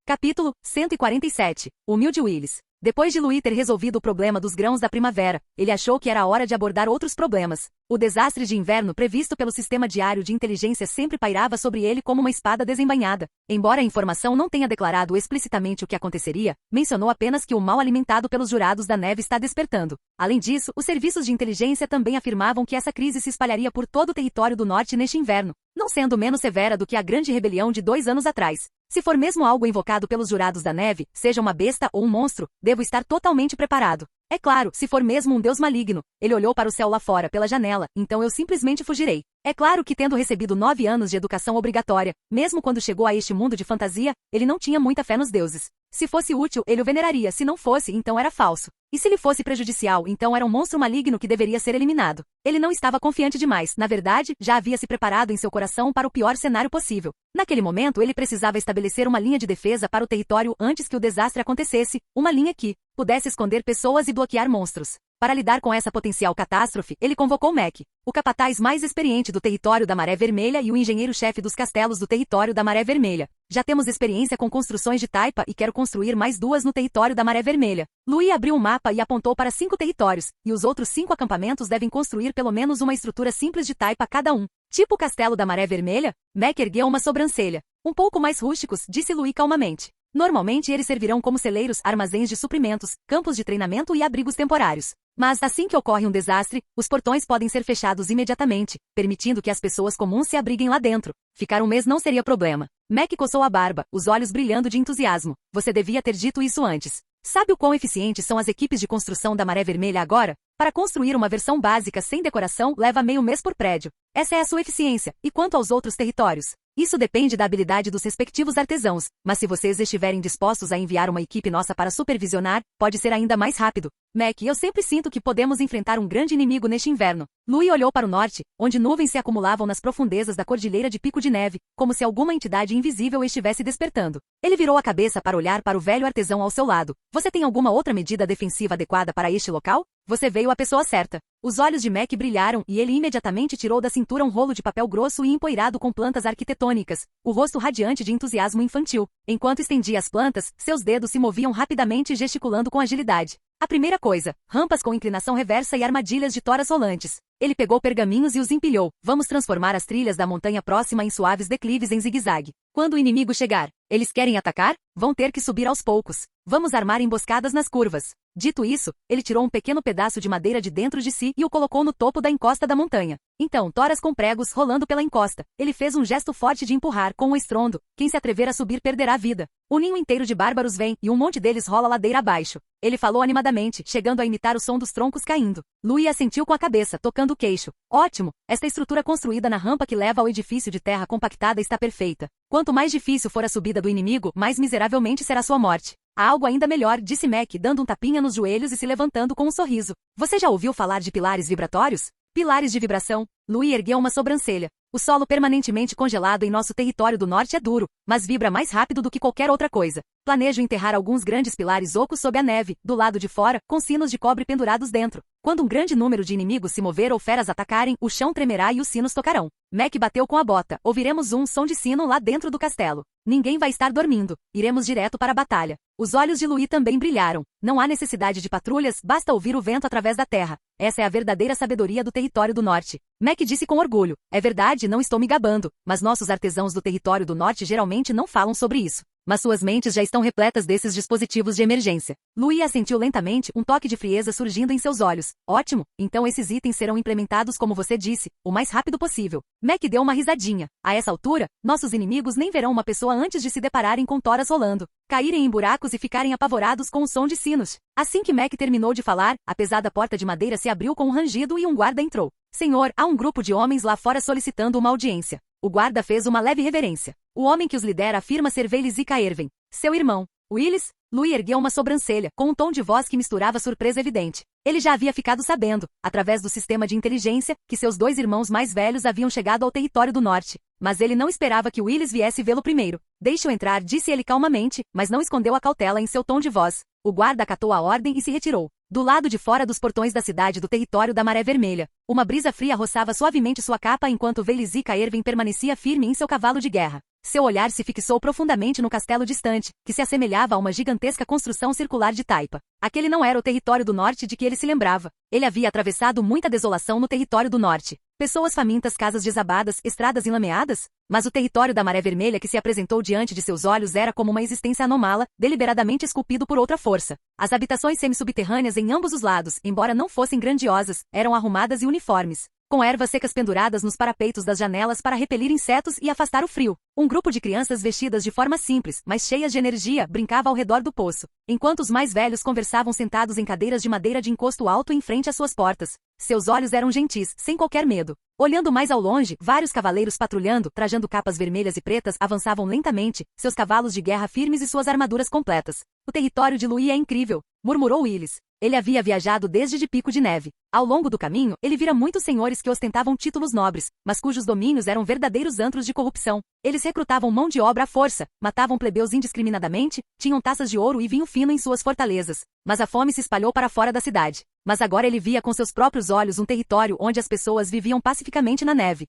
Speaker 2: Capítulo 147. Humilde Willis. Depois de Louis ter resolvido o problema dos grãos da primavera, ele achou que era hora de abordar outros problemas. O desastre de inverno previsto pelo sistema diário de inteligência sempre pairava sobre ele como uma espada desembainhada. Embora a informação não tenha declarado explicitamente o que aconteceria, mencionou apenas que o mal alimentado pelos jurados da neve está despertando. Além disso, os serviços de inteligência também afirmavam que essa crise se espalharia por todo o território do norte neste inverno, não sendo menos severa do que a grande rebelião de 2 anos atrás. Se for mesmo algo invocado pelos jurados da neve, seja uma besta ou um monstro, devo estar totalmente preparado. É claro, se for mesmo um deus maligno, ele olhou para o céu lá fora pela janela, então eu simplesmente fugirei. É claro que tendo recebido 9 anos de educação obrigatória, mesmo quando chegou a este mundo de fantasia, ele não tinha muita fé nos deuses. Se fosse útil, ele o veneraria, se não fosse, então era falso. E se lhe fosse prejudicial, então era um monstro maligno que deveria ser eliminado. Ele não estava confiante demais, na verdade, já havia se preparado em seu coração para o pior cenário possível. Naquele momento ele precisava estabelecer uma linha de defesa para o território antes que o desastre acontecesse, uma linha que pudesse esconder pessoas e bloquear monstros. Para lidar com essa potencial catástrofe, ele convocou Mac, o capataz mais experiente do território da Maré Vermelha e o engenheiro-chefe dos castelos do território da Maré Vermelha. Já temos experiência com construções de taipa e quero construir mais 2 no território da Maré Vermelha. Louis abriu um mapa e apontou para 5 territórios, e os outros 5 acampamentos devem construir pelo menos uma estrutura simples de taipa cada um. Tipo o castelo da Maré Vermelha? Mac ergueu uma sobrancelha. Um pouco mais rústicos, disse Louis calmamente. Normalmente eles servirão como celeiros, armazéns de suprimentos, campos de treinamento e abrigos temporários. Mas assim que ocorre um desastre, os portões podem ser fechados imediatamente, permitindo que as pessoas comuns se abriguem lá dentro. Ficar um mês não seria problema. Mac coçou a barba, os olhos brilhando de entusiasmo. Você devia ter dito isso antes. Sabe o quão eficientes são as equipes de construção da Maré Vermelha agora? Para construir uma versão básica sem decoração leva meio mês por prédio. Essa é a sua eficiência. E quanto aos outros territórios? Isso depende da habilidade dos respectivos artesãos, mas se vocês estiverem dispostos a enviar uma equipe nossa para supervisionar, pode ser ainda mais rápido. Mac, eu sempre sinto que podemos enfrentar um grande inimigo neste inverno. Louis olhou para o norte, onde nuvens se acumulavam nas profundezas da cordilheira de Pico de Neve, como se alguma entidade invisível estivesse despertando. Ele virou a cabeça para olhar para o velho artesão ao seu lado. Você tem alguma outra medida defensiva adequada para este local? Você veio à pessoa certa. Os olhos de Mac brilharam e ele imediatamente tirou da cintura um rolo de papel grosso e empoeirado com plantas arquitetônicas, o rosto radiante de entusiasmo infantil. Enquanto estendia as plantas, seus dedos se moviam rapidamente gesticulando com agilidade. A primeira coisa, rampas com inclinação reversa e armadilhas de toras rolantes. Ele pegou pergaminhos e os empilhou. Vamos transformar as trilhas da montanha próxima em suaves declives em zigue-zague. Quando o inimigo chegar, eles querem atacar? Vão ter que subir aos poucos. Vamos armar emboscadas nas curvas. Dito isso, ele tirou um pequeno pedaço de madeira de dentro de si e o colocou no topo da encosta da montanha. Então, toras com pregos rolando pela encosta. Ele fez um gesto forte de empurrar com um estrondo. Quem se atrever a subir perderá a vida. Um ninho inteiro de bárbaros vem, e um monte deles rola ladeira abaixo. Ele falou animadamente, chegando a imitar o som dos troncos caindo. Louis assentiu com a cabeça, tocando o queixo. Ótimo! Esta estrutura construída na rampa que leva ao edifício de terra compactada está perfeita. Quanto mais difícil for a subida do inimigo, mais miseravelmente será sua morte. Há algo ainda melhor, disse Mac, dando um tapinha nos joelhos e se levantando com um sorriso. Você já ouviu falar de pilares vibratórios? Pilares de vibração. Louis ergueu uma sobrancelha. O solo permanentemente congelado em nosso território do norte é duro, mas vibra mais rápido do que qualquer outra coisa. Planejo enterrar alguns grandes pilares ocos sob a neve, do lado de fora, com sinos de cobre pendurados dentro. Quando um grande número de inimigos se mover ou feras atacarem, o chão tremerá e os sinos tocarão. Mac bateu com a bota. Ouviremos um som de sino lá dentro do castelo. Ninguém vai estar dormindo. Iremos direto para a batalha. Os olhos de Louis também brilharam. Não há necessidade de patrulhas, basta ouvir o vento através da terra. Essa é a verdadeira sabedoria do território do norte. Mac disse com orgulho. É verdade, não estou me gabando, mas nossos artesãos do território do norte geralmente não falam sobre isso. Mas suas mentes já estão repletas desses dispositivos de emergência. Louis assentiu lentamente, um toque de frieza surgindo em seus olhos. Ótimo, então esses itens serão implementados como você disse, o mais rápido possível. Mac deu uma risadinha. A essa altura, nossos inimigos nem verão uma pessoa antes de se depararem com toras rolando, caírem em buracos e ficarem apavorados com o som de sinos. Assim que Mac terminou de falar, a pesada porta de madeira se abriu com um rangido e um guarda entrou. Senhor, há um grupo de homens lá fora solicitando uma audiência. O guarda fez uma leve reverência. O homem que os lidera afirma ser Velis e Caerven. Seu irmão. Willis? Louis ergueu uma sobrancelha, com um tom de voz que misturava surpresa evidente. Ele já havia ficado sabendo, através do sistema de inteligência, que seus dois irmãos mais velhos haviam chegado ao território do norte. Mas ele não esperava que Willis viesse vê-lo primeiro. Deixe-o entrar, disse ele calmamente, mas não escondeu a cautela em seu tom de voz. O guarda acatou a ordem e se retirou. Do lado de fora dos portões da cidade do território da Maré Vermelha, uma brisa fria roçava suavemente sua capa enquanto Velis e Caerven permanecia firme em seu cavalo de guerra. Seu olhar se fixou profundamente no castelo distante, que se assemelhava a uma gigantesca construção circular de taipa. Aquele não era o território do norte de que ele se lembrava. Ele havia atravessado muita desolação no território do norte. Pessoas famintas, casas desabadas, estradas enlameadas? Mas o território da Maré Vermelha que se apresentou diante de seus olhos era como uma existência anômala, deliberadamente esculpido por outra força. As habitações semi-subterrâneas em ambos os lados, embora não fossem grandiosas, eram arrumadas e uniformes, com ervas secas penduradas nos parapeitos das janelas para repelir insetos e afastar o frio. Um grupo de crianças vestidas de forma simples, mas cheias de energia, brincava ao redor do poço, enquanto os mais velhos conversavam sentados em cadeiras de madeira de encosto alto em frente às suas portas. Seus olhos eram gentis, sem qualquer medo. Olhando mais ao longe, vários cavaleiros patrulhando, trajando capas vermelhas e pretas, avançavam lentamente, seus cavalos de guerra firmes e suas armaduras completas. O território de Louis é incrível, murmurou Willis. Ele havia viajado desde de Pico de Neve. Ao longo do caminho, ele vira muitos senhores que ostentavam títulos nobres, mas cujos domínios eram verdadeiros antros de corrupção. Eles recrutavam mão de obra à força, matavam plebeus indiscriminadamente, tinham taças de ouro e vinho fino em suas fortalezas. Mas a fome se espalhou para fora da cidade. Mas agora ele via com seus próprios olhos um território onde as pessoas viviam pacificamente na neve.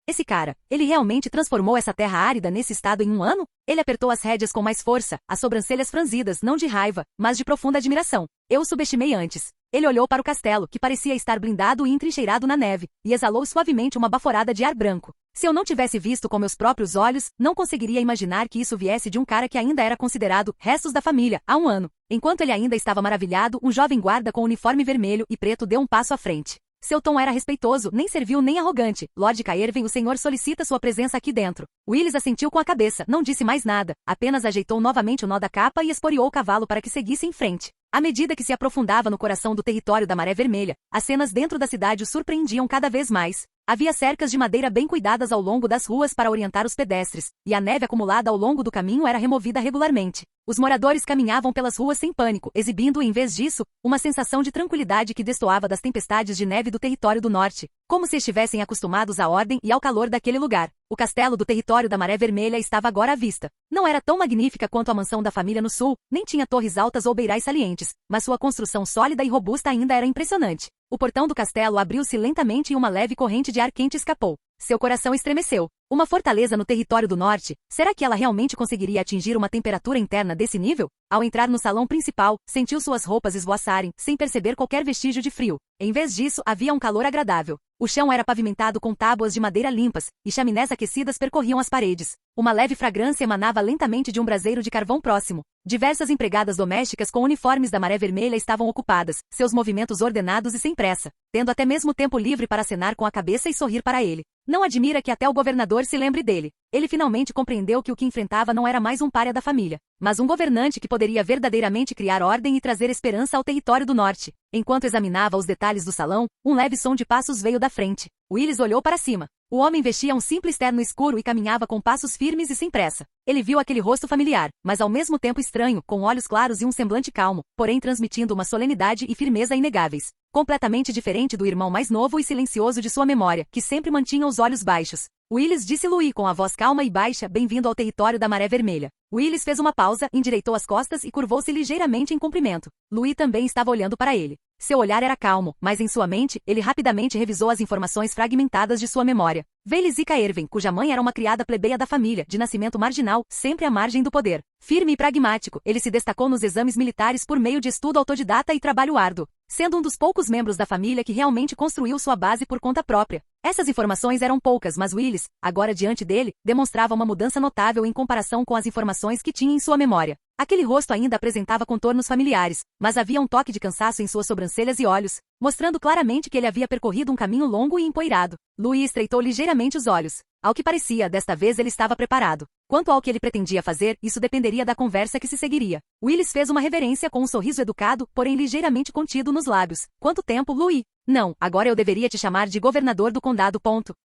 Speaker 2: Esse cara, ele realmente transformou essa terra árida nesse estado em um ano? Ele apertou as rédeas com mais força, as sobrancelhas franzidas, não de raiva, mas de profunda admiração. Eu o subestimei antes. Ele olhou para o castelo, que parecia estar blindado e entrincheirado na neve, e exalou suavemente uma baforada de ar branco. Se eu não tivesse visto com meus próprios olhos, não conseguiria imaginar que isso viesse de um cara que ainda era considerado restos da família há um ano. Enquanto ele ainda estava maravilhado, um jovem guarda com uniforme vermelho e preto deu um passo à frente. Seu tom era respeitoso, nem servil nem arrogante. Lord Caerven, o senhor solicita sua presença aqui dentro. Willis assentiu com a cabeça, não disse mais nada, apenas ajeitou novamente o nó da capa e esporeou o cavalo para que seguisse em frente. À medida que se aprofundava no coração do território da Maré Vermelha, as cenas dentro da cidade o surpreendiam cada vez mais. Havia cercas de madeira bem cuidadas ao longo das ruas para orientar os pedestres, e a neve acumulada ao longo do caminho era removida regularmente. Os moradores caminhavam pelas ruas sem pânico, exibindo, em vez disso, uma sensação de tranquilidade que destoava das tempestades de neve do território do norte, como se estivessem acostumados à ordem e ao calor daquele lugar. O castelo do território da Maré Vermelha estava agora à vista. Não era tão magnífica quanto a mansão da família no sul, nem tinha torres altas ou beirais salientes, mas sua construção sólida e robusta ainda era impressionante. O portão do castelo abriu-se lentamente e uma leve corrente de ar quente escapou. Seu coração estremeceu. Uma fortaleza no território do norte, será que ela realmente conseguiria atingir uma temperatura interna desse nível? Ao entrar no salão principal, sentiu suas roupas esvoaçarem, sem perceber qualquer vestígio de frio. Em vez disso, havia um calor agradável. O chão era pavimentado com tábuas de madeira limpas, e chaminés aquecidas percorriam as paredes. Uma leve fragrância emanava lentamente de um braseiro de carvão próximo. Diversas empregadas domésticas com uniformes da Maré Vermelha estavam ocupadas, seus movimentos ordenados e sem pressa. tendo até mesmo tempo livre para acenar com a cabeça e sorrir para ele. Não admira que até o governador se lembre dele. Ele finalmente compreendeu que o que enfrentava não era mais um pária da família, mas um governante que poderia verdadeiramente criar ordem e trazer esperança ao território do norte. Enquanto examinava os detalhes do salão, um leve som de passos veio da frente. Willis olhou para cima. O homem vestia um simples terno escuro e caminhava com passos firmes e sem pressa. Ele viu aquele rosto familiar, mas ao mesmo tempo estranho, com olhos claros e um semblante calmo, porém transmitindo uma solenidade e firmeza inegáveis. Completamente diferente do irmão mais novo e silencioso de sua memória, que sempre mantinha os olhos baixos. Willis disse Louis com a voz calma e baixa, bem-vindo ao território da Maré Vermelha. Willis fez uma pausa, endireitou as costas e curvou-se ligeiramente em cumprimento. Louis também estava olhando para ele. Seu olhar era calmo, mas em sua mente, ele rapidamente revisou as informações fragmentadas de sua memória. Velisica Erwin, cuja mãe era uma criada plebeia da família, de nascimento marginal, sempre à margem do poder. Firme e pragmático, ele se destacou nos exames militares por meio de estudo autodidata e trabalho árduo, sendo um dos poucos membros da família que realmente construiu sua base por conta própria. Essas informações eram poucas, mas Willis, agora diante dele, demonstrava uma mudança notável em comparação com as informações que tinha em sua memória. Aquele rosto ainda apresentava contornos familiares, mas havia um toque de cansaço em suas sobrancelhas e olhos, mostrando claramente que ele havia percorrido um caminho longo e empoeirado. Louis estreitou ligeiramente os olhos. Ao que parecia, desta vez ele estava preparado. Quanto ao que ele pretendia fazer, isso dependeria da conversa que se seguiria. Willis fez uma reverência com um sorriso educado, porém ligeiramente contido nos lábios. Quanto tempo, Louis? Não, agora eu deveria te chamar de governador do condado.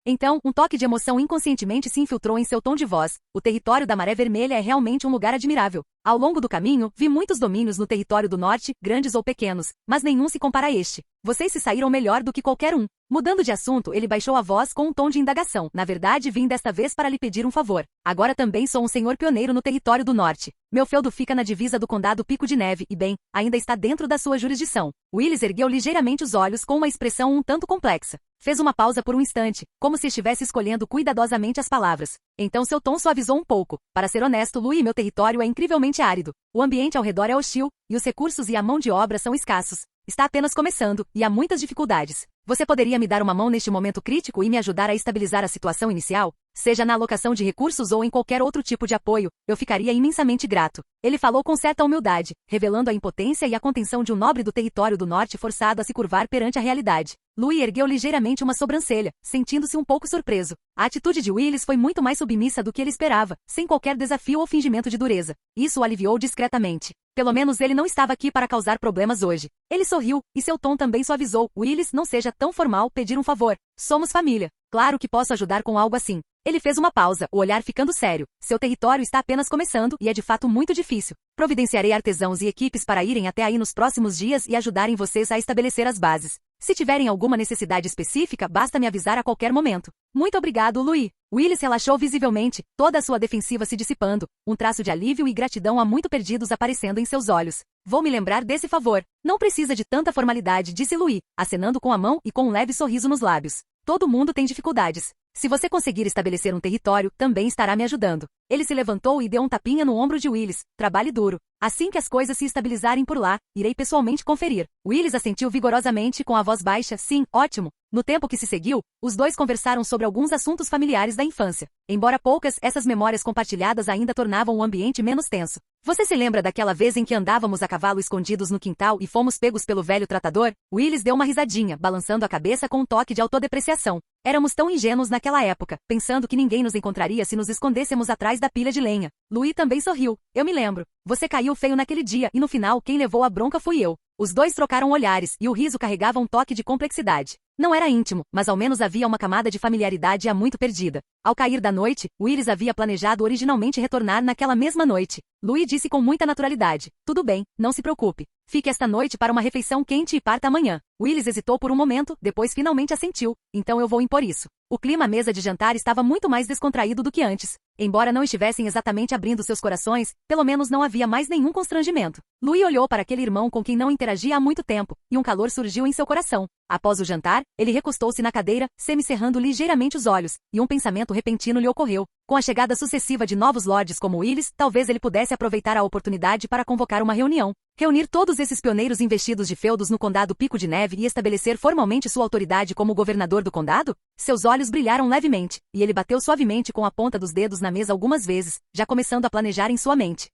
Speaker 2: Então, um toque de emoção inconscientemente se infiltrou em seu tom de voz. O território da Maré Vermelha é realmente um lugar admirável. Ao longo do caminho, vi muitos domínios no território do norte, grandes ou pequenos, mas nenhum se compara a este. Vocês se saíram melhor do que qualquer um. Mudando de assunto, ele baixou a voz com um tom de indagação. Na verdade, vim desta vez para lhe pedir um favor. Agora também sou um senhor pioneiro no território do norte. Meu feudo fica na divisa do condado Pico de Neve e, bem, ainda está dentro da sua jurisdição. Willis ergueu ligeiramente os olhos com uma expressão um tanto complexa. Fez uma pausa por um instante, como se estivesse escolhendo cuidadosamente as palavras. Então seu tom suavizou um pouco. Para ser honesto, Louis, meu território é incrivelmente árido. O ambiente ao redor é hostil, e os recursos e a mão de obra são escassos. Está apenas começando, e há muitas dificuldades. Você poderia me dar uma mão neste momento crítico e me ajudar a estabilizar a situação inicial? Seja na alocação de recursos ou em qualquer outro tipo de apoio, eu ficaria imensamente grato. Ele falou com certa humildade, revelando a impotência e a contenção de um nobre do território do norte forçado a se curvar perante a realidade. Louis ergueu ligeiramente uma sobrancelha, sentindo-se um pouco surpreso. A atitude de Willis foi muito mais submissa do que ele esperava, sem qualquer desafio ou fingimento de dureza. Isso o aliviou discretamente. Pelo menos ele não estava aqui para causar problemas hoje. Ele sorriu, e seu tom também suavizou. Willis, não seja tão formal, pedir um favor. Somos família. Claro que posso ajudar com algo assim. Ele fez uma pausa, o olhar ficando sério. Seu território está apenas começando e é de fato muito difícil. Providenciarei artesãos e equipes para irem até aí nos próximos dias e ajudarem vocês a estabelecer as bases. Se tiverem alguma necessidade específica, basta me avisar a qualquer momento. Muito obrigado, Louis. Willis relaxou visivelmente, toda a sua defensiva se dissipando, um traço de alívio e gratidão há muito perdidos aparecendo em seus olhos. Vou me lembrar desse favor. Não precisa de tanta formalidade, disse Louis, acenando com a mão e com um leve sorriso nos lábios. Todo mundo tem dificuldades. Se você conseguir estabelecer um território, também estará me ajudando. Ele se levantou e deu um tapinha no ombro de Willis. Trabalhe duro. Assim que as coisas se estabilizarem por lá, irei pessoalmente conferir. Willis assentiu vigorosamente com a voz baixa. Sim, ótimo. No tempo que se seguiu, os dois conversaram sobre alguns assuntos familiares da infância. Embora poucas, essas memórias compartilhadas ainda tornavam o ambiente menos tenso. Você se lembra daquela vez em que andávamos a cavalo escondidos no quintal e fomos pegos pelo velho tratador? Willis deu uma risadinha, balançando a cabeça com um toque de autodepreciação. Éramos tão ingênuos naquela época, pensando que ninguém nos encontraria se nos escondêssemos atrás da pilha de lenha. Louis também sorriu. Eu me lembro. Você caiu feio naquele dia e no final quem levou a bronca fui eu. Os dois trocaram olhares e o riso carregava um toque de complexidade. Não era íntimo, mas ao menos havia uma camada de familiaridade há muito perdida. Ao cair da noite, Willis havia planejado originalmente retornar naquela mesma noite. Louis disse com muita naturalidade. Tudo bem, não se preocupe. Fique esta noite para uma refeição quente e parta amanhã. Willis hesitou por um momento, depois finalmente assentiu. Então eu vou impor isso. O clima à mesa de jantar estava muito mais descontraído do que antes. Embora não estivessem exatamente abrindo seus corações, pelo menos não havia mais nenhum constrangimento. Louis olhou para aquele irmão com quem não interagia há muito tempo, e um calor surgiu em seu coração. Após o jantar, ele recostou-se na cadeira, semicerrando ligeiramente os olhos, e um pensamento repentino lhe ocorreu. Com a chegada sucessiva de novos lords como Willis, talvez ele pudesse aproveitar a oportunidade para convocar uma reunião. Reunir todos esses pioneiros investidos de feudos no condado Pico de Neve e estabelecer formalmente sua autoridade como governador do condado? Seus olhos brilharam levemente, e ele bateu suavemente com a ponta dos dedos na mesa algumas vezes, já começando a planejar em sua mente.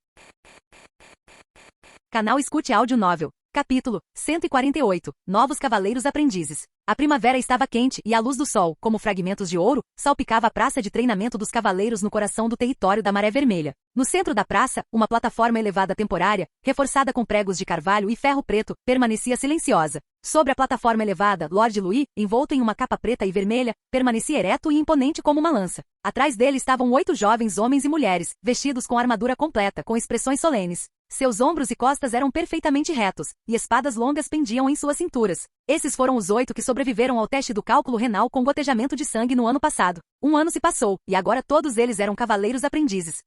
Speaker 2: Canal Escute Áudio Novel. Capítulo 148. Novos cavaleiros aprendizes. A primavera estava quente e a luz do sol, como fragmentos de ouro, salpicava a praça de treinamento dos cavaleiros no coração do território da Maré Vermelha. No centro da praça, uma plataforma elevada temporária, reforçada com pregos de carvalho e ferro preto, permanecia silenciosa. Sobre a plataforma elevada, Lord Louis, envolto em uma capa preta e vermelha, permanecia ereto e imponente como uma lança. Atrás dele estavam 8 jovens homens e mulheres, vestidos com armadura completa, com expressões solenes. Seus ombros e costas eram perfeitamente retos, e espadas longas pendiam em suas cinturas. Esses foram os 8 que sobreviveram ao teste do cálculo renal com gotejamento de sangue no ano passado. Um ano se passou, e agora todos eles eram cavaleiros aprendizes.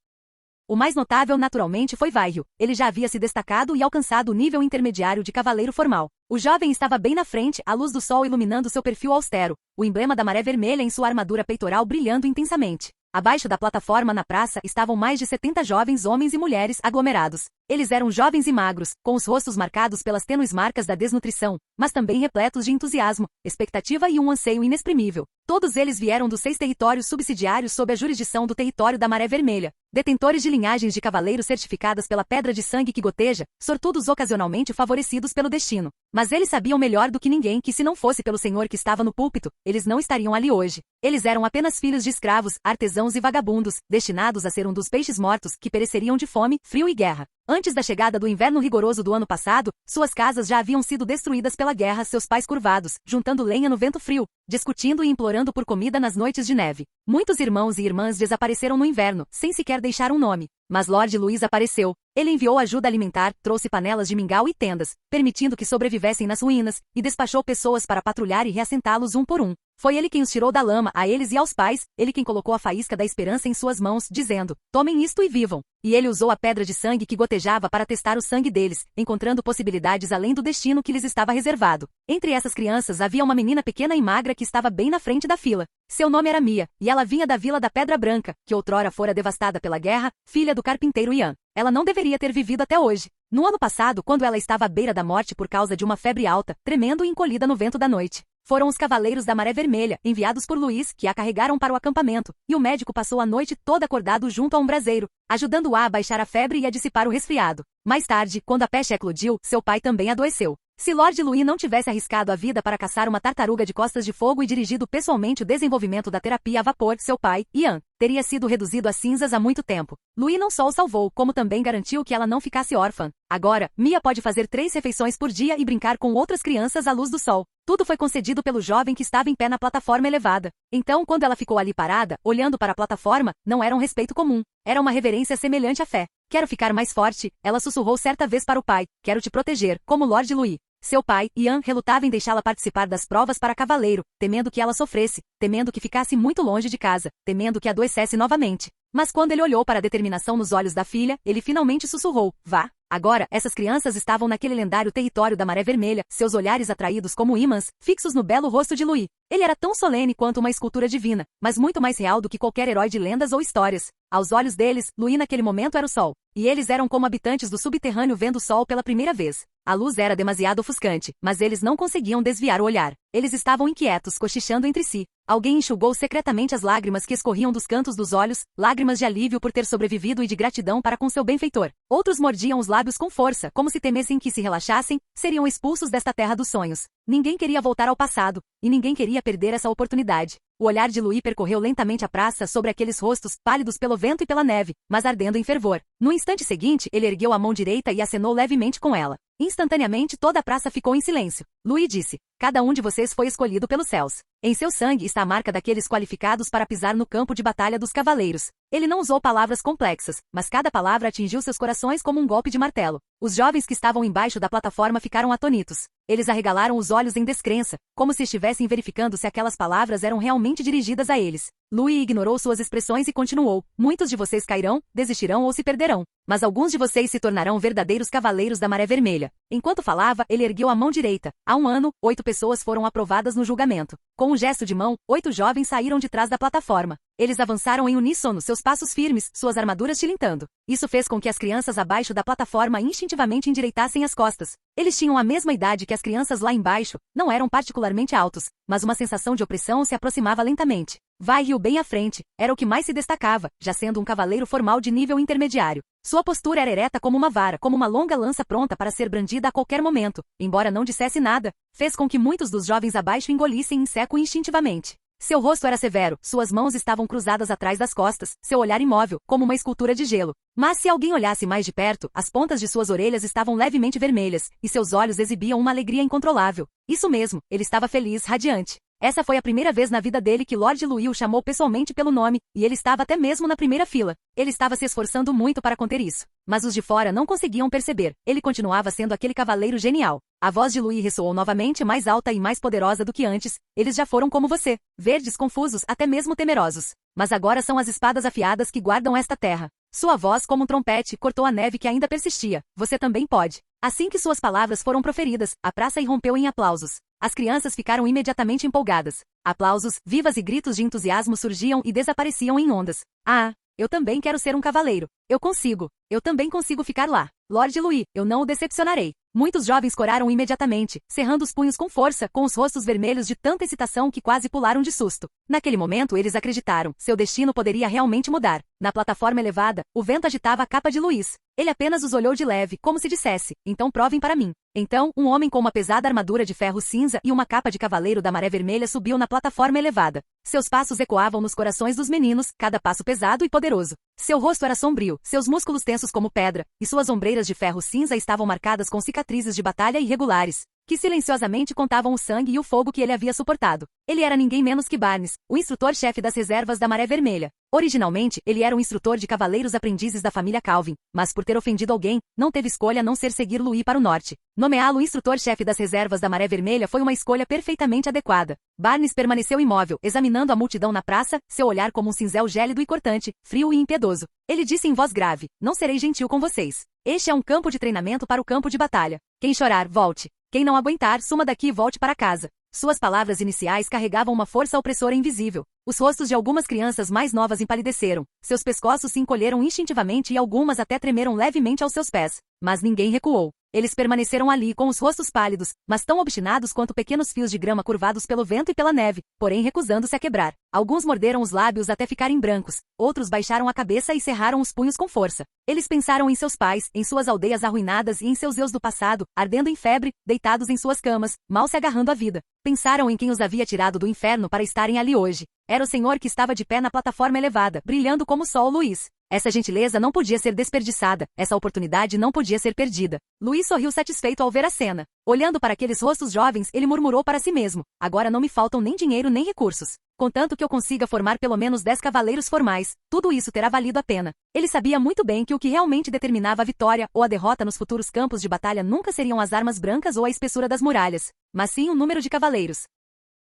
Speaker 2: O mais notável, naturalmente, foi Vairro. Ele já havia se destacado e alcançado o nível intermediário de cavaleiro formal. O jovem estava bem na frente, a luz do sol iluminando seu perfil austero, o emblema da Maré Vermelha em sua armadura peitoral brilhando intensamente. Abaixo da plataforma na praça estavam mais de 70 jovens homens e mulheres aglomerados. Eles eram jovens e magros, com os rostos marcados pelas tênues marcas da desnutrição, mas também repletos de entusiasmo, expectativa e um anseio inexprimível. Todos eles vieram dos 6 territórios subsidiários sob a jurisdição do território da Maré Vermelha, detentores de linhagens de cavaleiros certificadas pela pedra de sangue que goteja, sortudos ocasionalmente favorecidos pelo destino. Mas eles sabiam melhor do que ninguém que se não fosse pelo senhor que estava no púlpito, eles não estariam ali hoje. Eles eram apenas filhos de escravos, artesãos e vagabundos, destinados a ser um dos peixes mortos que pereceriam de fome, frio e guerra. Antes da chegada do inverno rigoroso do ano passado, suas casas já haviam sido destruídas pela guerra, seus pais curvados, juntando lenha no vento frio, discutindo e implorando por comida nas noites de neve. Muitos irmãos e irmãs desapareceram no inverno, sem sequer deixar um nome. Mas Lord Louis apareceu. Ele enviou ajuda alimentar, trouxe panelas de mingau e tendas, permitindo que sobrevivessem nas ruínas, e despachou pessoas para patrulhar e reassentá-los um por um. Foi ele quem os tirou da lama, a eles e aos pais, ele quem colocou a faísca da esperança em suas mãos, dizendo, tomem isto e vivam. E ele usou a pedra de sangue que gotejava para testar o sangue deles, encontrando possibilidades além do destino que lhes estava reservado. Entre essas crianças havia uma menina pequena e magra que estava bem na frente da fila. Seu nome era Mia, e ela vinha da vila da Pedra Branca, que outrora fora devastada pela guerra, filha do carpinteiro Ian. Ela não deveria ter vivido até hoje. No ano passado, quando ela estava à beira da morte por causa de uma febre alta, tremendo e encolhida no vento da noite, foram os cavaleiros da Maré Vermelha, enviados por Luís, que a carregaram para o acampamento, e o médico passou a noite toda acordado junto a um braseiro, ajudando-a a baixar a febre e a dissipar o resfriado. Mais tarde, quando a peste eclodiu, seu pai também adoeceu. Se Lord Louis não tivesse arriscado a vida para caçar uma tartaruga de costas de fogo e dirigido pessoalmente o desenvolvimento da terapia a vapor, seu pai, Ian, teria sido reduzido a cinzas há muito tempo. Louis não só o salvou, como também garantiu que ela não ficasse órfã. Agora, Mia pode fazer 3 refeições por dia e brincar com outras crianças à luz do sol. Tudo foi concedido pelo jovem que estava em pé na plataforma elevada. Então, quando ela ficou ali parada, olhando para a plataforma, não era um respeito comum. Era uma reverência semelhante à fé. Quero ficar mais forte, ela sussurrou certa vez para o pai. Quero te proteger, como Lord Louis. Seu pai, Ian, relutava em deixá-la participar das provas para cavaleiro, temendo que ela sofresse, temendo que ficasse muito longe de casa, temendo que adoecesse novamente. Mas quando ele olhou para a determinação nos olhos da filha, ele finalmente sussurrou, vá. Agora, essas crianças estavam naquele lendário território da Maré Vermelha, seus olhares atraídos como ímãs, fixos no belo rosto de Louis. Ele era tão solene quanto uma escultura divina, mas muito mais real do que qualquer herói de lendas ou histórias. Aos olhos deles, Louis naquele momento era o sol. E eles eram como habitantes do subterrâneo vendo o sol pela primeira vez. A luz era demasiado ofuscante, mas eles não conseguiam desviar o olhar. Eles estavam inquietos, cochichando entre si. Alguém enxugou secretamente as lágrimas que escorriam dos cantos dos olhos, lágrimas de alívio por ter sobrevivido e de gratidão para com seu benfeitor. Outros mordiam os lábios com força, como se temessem que, se relaxassem, seriam expulsos desta terra dos sonhos. Ninguém queria voltar ao passado, e ninguém queria perder essa oportunidade. O olhar de Louis percorreu lentamente a praça sobre aqueles rostos, pálidos pelo vento e pela neve, mas ardendo em fervor. No instante seguinte, ele ergueu a mão direita e acenou levemente com ela. Instantaneamente toda a praça ficou em silêncio. Louis disse, cada um de vocês foi escolhido pelos céus. Em seu sangue está a marca daqueles qualificados para pisar no campo de batalha dos cavaleiros. Ele não usou palavras complexas, mas cada palavra atingiu seus corações como um golpe de martelo. Os jovens que estavam embaixo da plataforma ficaram atônitos. Eles arregalaram os olhos em descrença, como se estivessem verificando se aquelas palavras eram realmente dirigidas a eles. Louis ignorou suas expressões e continuou. Muitos de vocês cairão, desistirão ou se perderão. Mas alguns de vocês se tornarão verdadeiros cavaleiros da Maré Vermelha. Enquanto falava, ele ergueu a mão direita. Há um ano, 8 pessoas foram aprovadas no julgamento. Com um gesto de mão, 8 jovens saíram de trás da plataforma. Eles avançaram em uníssono, seus passos firmes, suas armaduras tilintando. Isso fez com que as crianças abaixo da plataforma instintivamente endireitassem as costas. Eles tinham a mesma idade que as crianças lá embaixo, não eram particularmente altos, mas uma sensação de opressão se aproximava lentamente. Vai Rio bem à frente, era o que mais se destacava, já sendo um cavaleiro formal de nível intermediário. Sua postura era ereta como uma vara, como uma longa lança pronta para ser brandida a qualquer momento. Embora não dissesse nada, fez com que muitos dos jovens abaixo engolissem em seco instintivamente. Seu rosto era severo, suas mãos estavam cruzadas atrás das costas, seu olhar imóvel, como uma escultura de gelo. Mas se alguém olhasse mais de perto, as pontas de suas orelhas estavam levemente vermelhas, e seus olhos exibiam uma alegria incontrolável. Isso mesmo, ele estava feliz, radiante. Essa foi a primeira vez na vida dele que Lord Louis o chamou pessoalmente pelo nome, e ele estava até mesmo na primeira fila. Ele estava se esforçando muito para conter isso. Mas os de fora não conseguiam perceber. Ele continuava sendo aquele cavaleiro genial. A voz de Louis ressoou novamente mais alta e mais poderosa do que antes. Eles já foram como você. Verdes, confusos, até mesmo temerosos. Mas agora são as espadas afiadas que guardam esta terra. Sua voz, como um trompete, cortou a neve que ainda persistia. Você também pode. Assim que suas palavras foram proferidas, a praça irrompeu em aplausos. As crianças ficaram imediatamente empolgadas. Aplausos, vivas e gritos de entusiasmo surgiam e desapareciam em ondas. Ah, eu também quero ser um cavaleiro. Eu consigo. Eu também consigo ficar lá. Lord Louis, eu não o decepcionarei. Muitos jovens coraram imediatamente, cerrando os punhos com força, com os rostos vermelhos de tanta excitação que quase pularam de susto. Naquele momento eles acreditaram, seu destino poderia realmente mudar. Na plataforma elevada, o vento agitava a capa de Louis. Ele apenas os olhou de leve, como se dissesse, então provem para mim. Então, um homem com uma pesada armadura de ferro cinza e uma capa de cavaleiro da maré vermelha subiu na plataforma elevada. Seus passos ecoavam nos corações dos meninos, cada passo pesado e poderoso. Seu rosto era sombrio, seus músculos tensos como pedra, e suas ombreiras de ferro cinza estavam marcadas com cicatrizes de batalha irregulares, que silenciosamente contavam o sangue e o fogo que ele havia suportado. Ele era ninguém menos que Barnes, o instrutor-chefe das reservas da Maré Vermelha. Originalmente, ele era um instrutor de cavaleiros aprendizes da família Calvin, mas por ter ofendido alguém, não teve escolha a não ser seguir Louis para o norte. Nomeá-lo instrutor-chefe das reservas da Maré Vermelha foi uma escolha perfeitamente adequada. Barnes permaneceu imóvel, examinando a multidão na praça, seu olhar como um cinzel gélido e cortante, frio e impiedoso. Ele disse em voz grave, não serei gentil com vocês. Este é um campo de treinamento para o campo de batalha. Quem chorar, volte. Quem não aguentar, suma daqui e volte para casa. Suas palavras iniciais carregavam uma força opressora invisível. Os rostos de algumas crianças mais novas empalideceram, seus pescoços se encolheram instintivamente e algumas até tremeram levemente aos seus pés. Mas ninguém recuou. Eles permaneceram ali com os rostos pálidos, mas tão obstinados quanto pequenos fios de grama curvados pelo vento e pela neve, porém recusando-se a quebrar. Alguns morderam os lábios até ficarem brancos, outros baixaram a cabeça e cerraram os punhos com força. Eles pensaram em seus pais, em suas aldeias arruinadas e em seus eus do passado, ardendo em febre, deitados em suas camas, mal se agarrando à vida. Pensaram em quem os havia tirado do inferno para estarem ali hoje. Era o senhor que estava de pé na plataforma elevada, brilhando como o sol, Louis. Essa gentileza não podia ser desperdiçada, essa oportunidade não podia ser perdida. Louis sorriu satisfeito ao ver a cena. Olhando para aqueles rostos jovens, ele murmurou para si mesmo, agora não me faltam nem dinheiro nem recursos. Contanto que eu consiga formar pelo menos 10 cavaleiros formais, tudo isso terá valido a pena. Ele sabia muito bem que o que realmente determinava a vitória ou a derrota nos futuros campos de batalha nunca seriam as armas brancas ou a espessura das muralhas, mas sim o número de cavaleiros.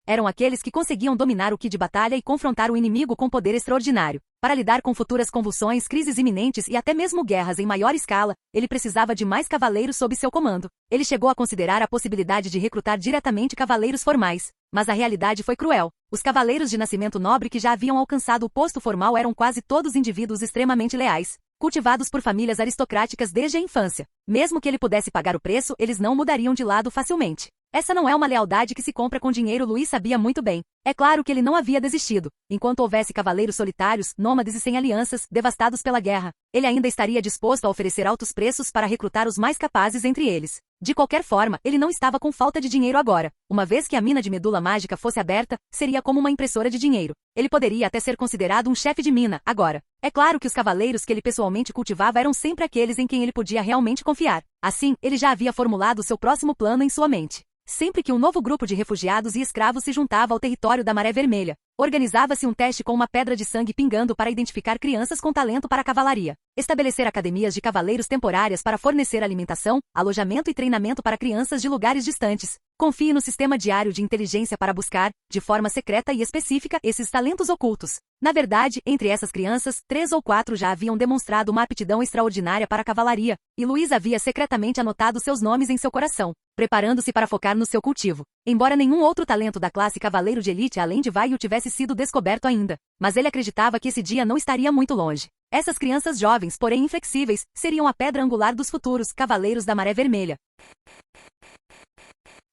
Speaker 2: Eram aqueles que conseguiam dominar o ki de batalha e confrontar o inimigo com poder extraordinário. Para lidar com futuras convulsões, crises iminentes e até mesmo guerras em maior escala, ele precisava de mais cavaleiros sob seu comando. Ele chegou a considerar a possibilidade de recrutar diretamente cavaleiros formais. Mas a realidade foi cruel. Os cavaleiros de nascimento nobre que já haviam alcançado o posto formal eram quase todos indivíduos extremamente leais, cultivados por famílias aristocráticas desde a infância. Mesmo que ele pudesse pagar o preço, eles não mudariam de lado facilmente. Essa não é uma lealdade que se compra com dinheiro, Louis sabia muito bem. É claro que ele não havia desistido. Enquanto houvesse cavaleiros solitários, nômades e sem alianças, devastados pela guerra, ele ainda estaria disposto a oferecer altos preços para recrutar os mais capazes entre eles. De qualquer forma, ele não estava com falta de dinheiro agora. Uma vez que a mina de medula mágica fosse aberta, seria como uma impressora de dinheiro. Ele poderia até ser considerado um chefe de mina, agora. É claro que os cavaleiros que ele pessoalmente cultivava eram sempre aqueles em quem ele podia realmente confiar. Assim, ele já havia formulado seu próximo plano em sua mente. Sempre que um novo grupo de refugiados e escravos se juntava ao território da Maré Vermelha, organizava-se um teste com uma pedra de sangue pingando para identificar crianças com talento para a cavalaria. Estabelecer academias de cavaleiros temporárias para fornecer alimentação, alojamento e treinamento para crianças de lugares distantes. Confie no sistema diário de inteligência para buscar, de forma secreta e específica, esses talentos ocultos. Na verdade, entre essas crianças, 3 ou 4 já haviam demonstrado uma aptidão extraordinária para a cavalaria, e Louis havia secretamente anotado seus nomes em seu coração, preparando-se para focar no seu cultivo. Embora nenhum outro talento da classe cavaleiro de elite além de Vaio tivesse sido descoberto ainda, mas ele acreditava que esse dia não estaria muito longe. Essas crianças jovens, porém inflexíveis, seriam a pedra angular dos futuros cavaleiros da Maré Vermelha.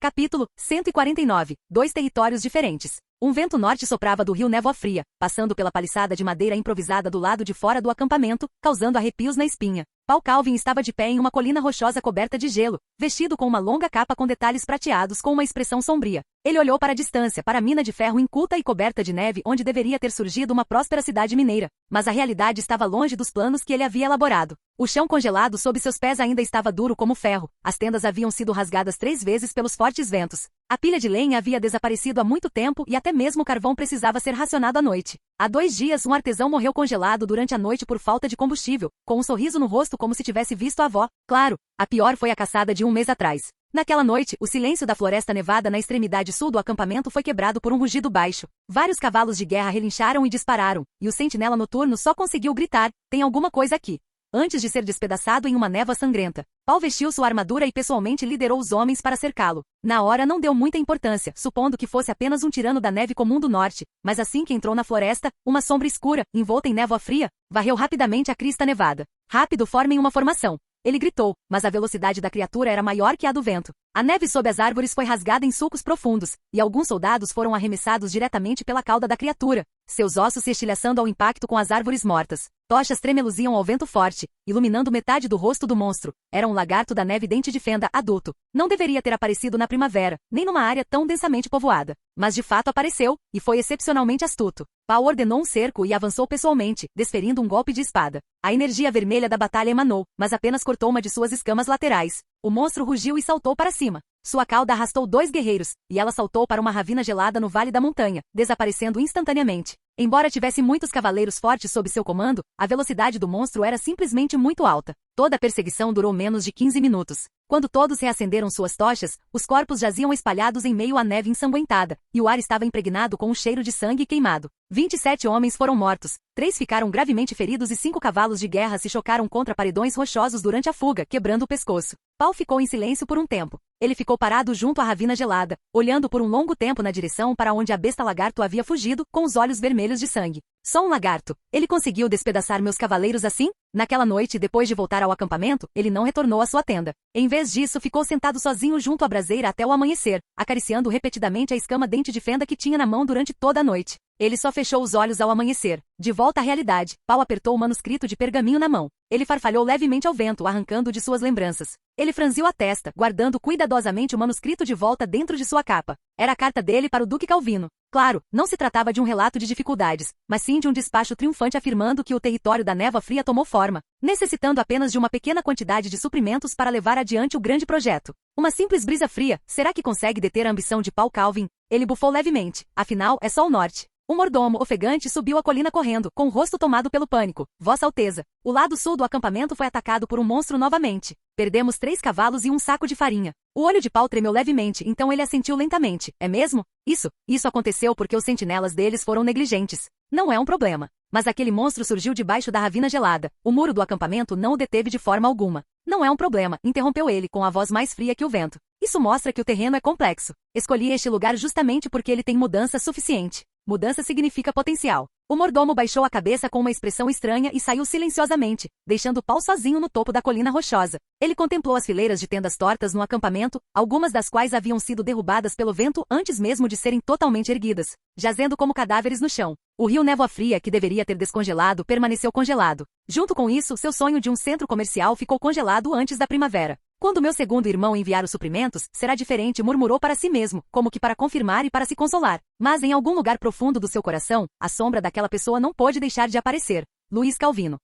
Speaker 2: Capítulo 149. 2 territórios diferentes. Um vento norte soprava do rio Névoa Fria, passando pela paliçada de madeira improvisada do lado de fora do acampamento, causando arrepios na espinha. Paul Calvin estava de pé em uma colina rochosa coberta de gelo, vestido com uma longa capa com detalhes prateados com uma expressão sombria. Ele olhou para a distância, para a mina de ferro inculta e coberta de neve onde deveria ter surgido uma próspera cidade mineira. Mas a realidade estava longe dos planos que ele havia elaborado. O chão congelado sob seus pés ainda estava duro como ferro. As tendas haviam sido rasgadas 3 vezes pelos fortes ventos. A pilha de lenha havia desaparecido há muito tempo e até mesmo o carvão precisava ser racionado à noite. Há 2 dias, um artesão morreu congelado durante a noite por falta de combustível, com um sorriso no rosto como se tivesse visto a avó. Claro, a pior foi a caçada de 1 mês atrás. Naquela noite, o silêncio da floresta nevada na extremidade sul do acampamento foi quebrado por um rugido baixo. Vários cavalos de guerra relincharam e dispararam, e o sentinela noturno só conseguiu gritar: "Tem alguma coisa aqui!" Antes de ser despedaçado em uma névoa sangrenta. Paul vestiu sua armadura e pessoalmente liderou os homens para cercá-lo. Na hora não deu muita importância, supondo que fosse apenas um tirano da neve comum do norte, mas assim que entrou na floresta, uma sombra escura, envolta em névoa fria, varreu rapidamente a crista nevada. "Rápido, formem uma formação!" Ele gritou, mas a velocidade da criatura era maior que a do vento. A neve sob as árvores foi rasgada em sulcos profundos, e alguns soldados foram arremessados diretamente pela cauda da criatura, seus ossos se estilhaçando ao impacto com as árvores mortas. Tochas tremeluziam ao vento forte, iluminando metade do rosto do monstro. Era um lagarto da neve dente de fenda adulto. Não deveria ter aparecido na primavera, nem numa área tão densamente povoada. Mas de fato apareceu, e foi excepcionalmente astuto. Paul ordenou um cerco e avançou pessoalmente, desferindo um golpe de espada. A energia vermelha da batalha emanou, mas apenas cortou uma de suas escamas laterais. O monstro rugiu e saltou para cima. Sua cauda arrastou 2 guerreiros, e ela saltou para uma ravina gelada no vale da montanha, desaparecendo instantaneamente. Embora tivesse muitos cavaleiros fortes sob seu comando, a velocidade do monstro era simplesmente muito alta. Toda a perseguição durou menos de 15 minutos. Quando todos reacenderam suas tochas, os corpos jaziam espalhados em meio à neve ensanguentada, e o ar estava impregnado com um cheiro de sangue queimado. 27 homens foram mortos, 3 ficaram gravemente feridos e 5 cavalos de guerra se chocaram contra paredões rochosos durante a fuga, quebrando o pescoço. Paul ficou em silêncio por um tempo. Ele ficou parado junto à ravina gelada, olhando por um longo tempo na direção para onde a besta lagarto havia fugido, com os olhos vermelhos de sangue. Só um lagarto. Ele conseguiu despedaçar meus cavaleiros assim? Naquela noite, depois de voltar ao acampamento, ele não retornou à sua tenda. Em vez disso, ficou sentado sozinho junto à braseira até o amanhecer, acariciando repetidamente a escama dente de fenda que tinha na mão durante toda a noite. Ele só fechou os olhos ao amanhecer. De volta à realidade, Paul apertou o manuscrito de pergaminho na mão. Ele farfalhou levemente ao vento, arrancando de suas lembranças. Ele franziu a testa, guardando cuidadosamente o manuscrito de volta dentro de sua capa. Era a carta dele para o Duque Calvino. Claro, não se tratava de um relato de dificuldades, mas sim de um despacho triunfante afirmando que o território da névoa fria tomou forma, necessitando apenas de uma pequena quantidade de suprimentos para levar adiante o grande projeto. Uma simples brisa fria, será que consegue deter a ambição de Paul Calvin? Ele bufou levemente, afinal, é só o norte. Um mordomo ofegante subiu a colina correndo, com o rosto tomado pelo pânico. Vossa Alteza. O lado sul do acampamento foi atacado por um monstro novamente. Perdemos 3 cavalos e um saco de farinha. O olho de Paul tremeu levemente, então ele assentiu lentamente. É mesmo? Isso aconteceu porque os sentinelas deles foram negligentes. Não é um problema. Mas aquele monstro surgiu debaixo da ravina gelada. O muro do acampamento não o deteve de forma alguma. Não é um problema, interrompeu ele com a voz mais fria que o vento. Isso mostra que o terreno é complexo. Escolhi este lugar justamente porque ele tem mudança suficiente. Mudança significa potencial. O mordomo baixou a cabeça com uma expressão estranha e saiu silenciosamente, deixando Paul sozinho no topo da colina rochosa. Ele contemplou as fileiras de tendas tortas no acampamento, algumas das quais haviam sido derrubadas pelo vento antes mesmo de serem totalmente erguidas, jazendo como cadáveres no chão. O rio Névoa Fria, que deveria ter descongelado, permaneceu congelado. Junto com isso, seu sonho de um centro comercial ficou congelado antes da primavera. Quando meu segundo irmão enviar os suprimentos, será diferente, murmurou para si mesmo, como que para confirmar e para se consolar. Mas em algum lugar profundo do seu coração, a sombra daquela pessoa não pôde deixar de aparecer. Luiz Calvino.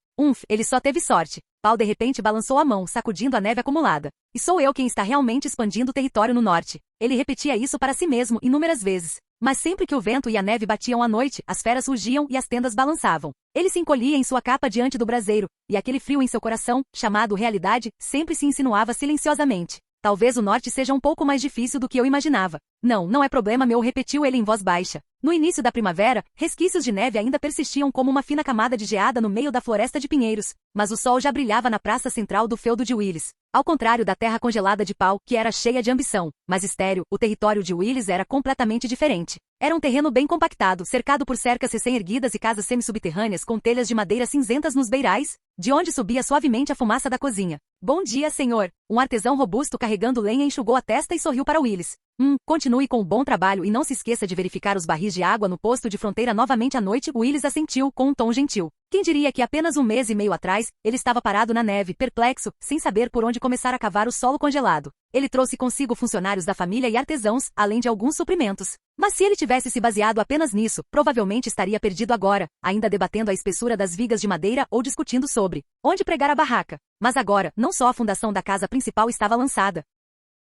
Speaker 2: Ele só teve sorte. Paul de repente balançou a mão, sacudindo a neve acumulada. E sou eu quem está realmente expandindo o território no norte. Ele repetia isso para si mesmo inúmeras vezes. Mas sempre que o vento e a neve batiam à noite, as feras rugiam e as tendas balançavam. Ele se encolhia em sua capa diante do braseiro, e aquele frio em seu coração, chamado realidade, sempre se insinuava silenciosamente. Talvez o norte seja um pouco mais difícil do que eu imaginava. Não é problema meu, repetiu ele em voz baixa. No início da primavera, resquícios de neve ainda persistiam como uma fina camada de geada no meio da floresta de pinheiros, mas o sol já brilhava na praça central do feudo de Willis. Ao contrário da terra congelada de Paul, que era cheia de ambição, mas estéril, o território de Willis era completamente diferente. Era um terreno bem compactado, cercado por cercas recém-erguidas e casas semi-subterrâneas com telhas de madeira cinzentas nos beirais, de onde subia suavemente a fumaça da cozinha. Bom dia, senhor. Um artesão robusto carregando lenha enxugou a testa e sorriu para Willis. Continue Continue com o bom trabalho e não se esqueça de verificar os barris de água no posto de fronteira novamente à noite. Willis assentiu com um tom gentil. Quem diria que apenas 1 mês e meio atrás, ele estava parado na neve, perplexo, sem saber por onde começar a cavar o solo congelado. Ele trouxe consigo funcionários da família e artesãos, além de alguns suprimentos. Mas se ele tivesse se baseado apenas nisso, provavelmente estaria perdido agora, ainda debatendo a espessura das vigas de madeira ou discutindo sobre onde pregar a barraca. Mas agora, não só a fundação da casa principal estava lançada.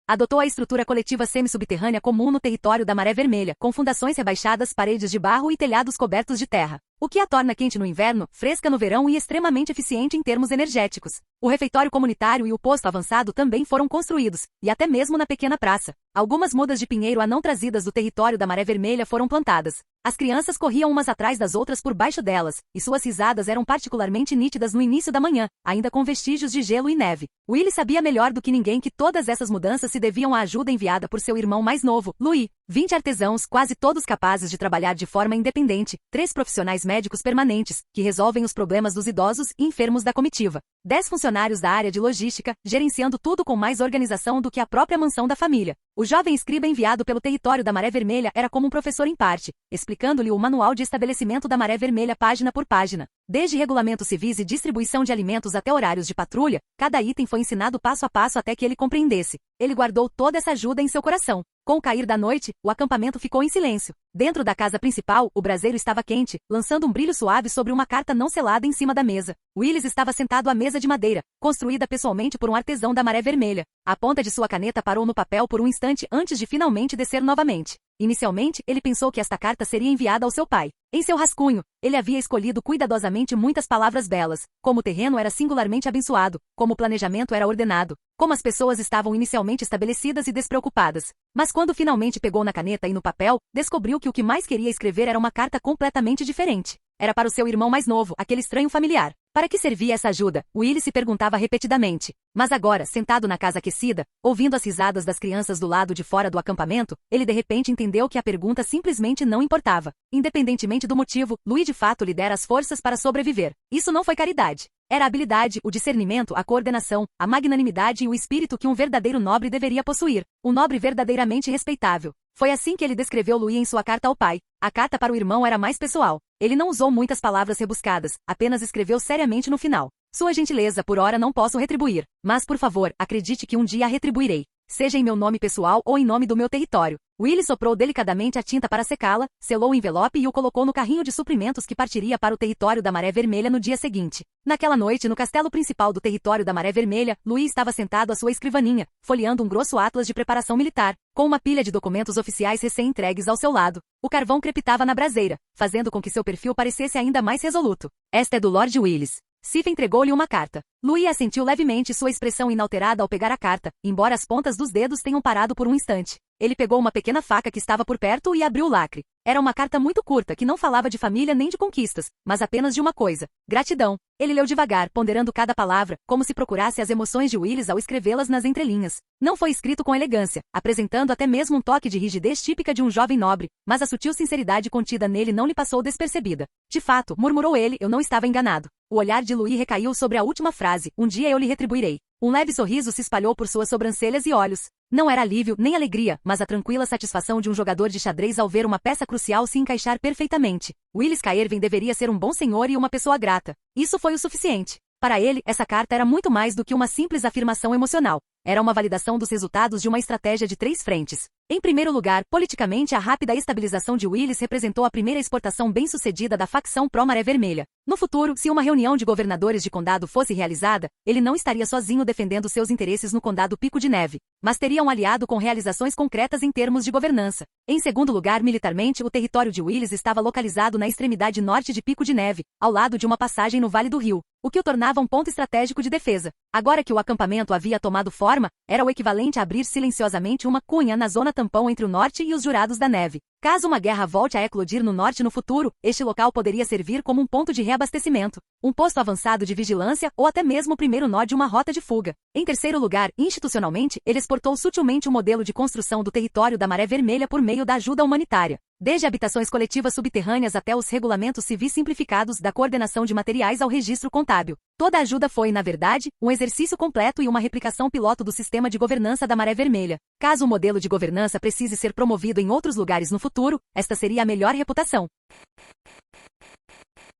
Speaker 2: Adotou a estrutura coletiva semi-subterrânea comum no território da Maré Vermelha, com fundações rebaixadas, paredes de barro e telhados cobertos de terra, o que a torna quente no inverno, fresca no verão e extremamente eficiente em termos energéticos. O refeitório comunitário e o posto avançado também foram construídos, e até mesmo na pequena praça. Algumas mudas de pinheiro anão trazidas do território da Maré Vermelha foram plantadas. As crianças corriam umas atrás das outras por baixo delas, e suas risadas eram particularmente nítidas no início da manhã, ainda com vestígios de gelo e neve. Willie sabia melhor do que ninguém que todas essas mudanças se deviam à ajuda enviada por seu irmão mais novo, Louis. 20 artesãos, quase todos capazes de trabalhar de forma independente, 3 profissionais médicos permanentes, que resolvem os problemas dos idosos e enfermos da comitiva, 10 funcionários da área de logística, gerenciando tudo com mais organização do que a própria mansão da família. O jovem escriba enviado pelo território da Maré Vermelha era como um professor em parte, explicando-lhe o manual de estabelecimento da Maré Vermelha página por página. Desde regulamentos civis e distribuição de alimentos até horários de patrulha, cada item foi ensinado passo a passo até que ele compreendesse. Ele guardou toda essa ajuda em seu coração. Com o cair da noite, o acampamento ficou em silêncio. Dentro da casa principal, o braseiro estava quente, lançando um brilho suave sobre uma carta não selada em cima da mesa. Willis estava sentado à mesa de madeira, construída pessoalmente por um artesão da Maré Vermelha. A ponta de sua caneta parou no papel por um instante antes de finalmente descer novamente. Inicialmente, ele pensou que esta carta seria enviada ao seu pai. Em seu rascunho, ele havia escolhido cuidadosamente muitas palavras belas, como o terreno era singularmente abençoado, como o planejamento era ordenado, como as pessoas estavam inicialmente estabelecidas e despreocupadas. Mas quando finalmente pegou na caneta e no papel, descobriu que o que mais queria escrever era uma carta completamente diferente. Era para o seu irmão mais novo, aquele estranho familiar. Para que servia essa ajuda? Willie se perguntava repetidamente. Mas agora, sentado na casa aquecida, ouvindo as risadas das crianças do lado de fora do acampamento, ele de repente entendeu que a pergunta simplesmente não importava. Independentemente do motivo, Louis de fato lhe dera as forças para sobreviver. Isso não foi caridade. Era a habilidade, o discernimento, a coordenação, a magnanimidade e o espírito que um verdadeiro nobre deveria possuir. Um nobre verdadeiramente respeitável. Foi assim que ele descreveu Louis em sua carta ao pai. A carta para o irmão era mais pessoal. Ele não usou muitas palavras rebuscadas, apenas escreveu seriamente no final. Sua gentileza por ora não posso retribuir, mas por favor, acredite que um dia a retribuirei. Seja em meu nome pessoal ou em nome do meu território. Willie soprou delicadamente a tinta para secá-la, selou o envelope e o colocou no carrinho de suprimentos que partiria para o território da Maré Vermelha no dia seguinte. Naquela noite, no castelo principal do território da Maré Vermelha, Louis estava sentado à sua escrivaninha, folheando um grosso atlas de preparação militar, com uma pilha de documentos oficiais recém-entregues ao seu lado. O carvão crepitava na braseira, fazendo com que seu perfil parecesse ainda mais resoluto. Esta é do Lord Willis. Sif entregou-lhe uma carta. Louis assentiu levemente, sua expressão inalterada ao pegar a carta, embora as pontas dos dedos tenham parado por um instante. Ele pegou uma pequena faca que estava por perto e abriu o lacre. Era uma carta muito curta que não falava de família nem de conquistas, mas apenas de uma coisa: gratidão. Ele leu devagar, ponderando cada palavra, como se procurasse as emoções de Willis ao escrevê-las nas entrelinhas. Não foi escrito com elegância, apresentando até mesmo um toque de rigidez típica de um jovem nobre, mas a sutil sinceridade contida nele não lhe passou despercebida. De fato, murmurou ele, eu não estava enganado. O olhar de Louis recaiu sobre a última frase, um dia eu lhe retribuirei. Um leve sorriso se espalhou por suas sobrancelhas e olhos. Não era alívio nem alegria, mas a tranquila satisfação de um jogador de xadrez ao ver uma peça crucial se encaixar perfeitamente. Willis Caerven deveria ser um bom senhor e uma pessoa grata. Isso foi o suficiente. Para ele, essa carta era muito mais do que uma simples afirmação emocional. Era uma validação dos resultados de uma estratégia de 3 frentes. Em primeiro lugar, politicamente, a rápida estabilização de Willis representou a primeira exportação bem-sucedida da facção pró-Maré Vermelha. No futuro, se uma reunião de governadores de condado fosse realizada, ele não estaria sozinho defendendo seus interesses no condado Pico de Neve, mas teria um aliado com realizações concretas em termos de governança. Em segundo lugar, militarmente, o território de Willis estava localizado na extremidade norte de Pico de Neve, ao lado de uma passagem no Vale do Rio, o que o tornava um ponto estratégico de defesa. Agora que o acampamento havia tomado forma, era o equivalente a abrir silenciosamente uma cunha na zona tampão entre o norte e os Jurados da Neve. Caso uma guerra volte a eclodir no norte no futuro, este local poderia servir como um ponto de reabastecimento, um posto avançado de vigilância ou até mesmo o primeiro nó de uma rota de fuga. Em terceiro lugar, institucionalmente, ele exportou sutilmente o modelo de construção do território da Maré Vermelha por meio da ajuda humanitária. Desde habitações coletivas subterrâneas até os regulamentos civis simplificados da coordenação de materiais ao registro contábil. Toda a ajuda foi, na verdade, um exercício completo e uma replicação piloto do sistema de governança da Maré Vermelha. Caso o modelo de governança precise ser promovido em outros lugares no futuro, esta seria a melhor reputação.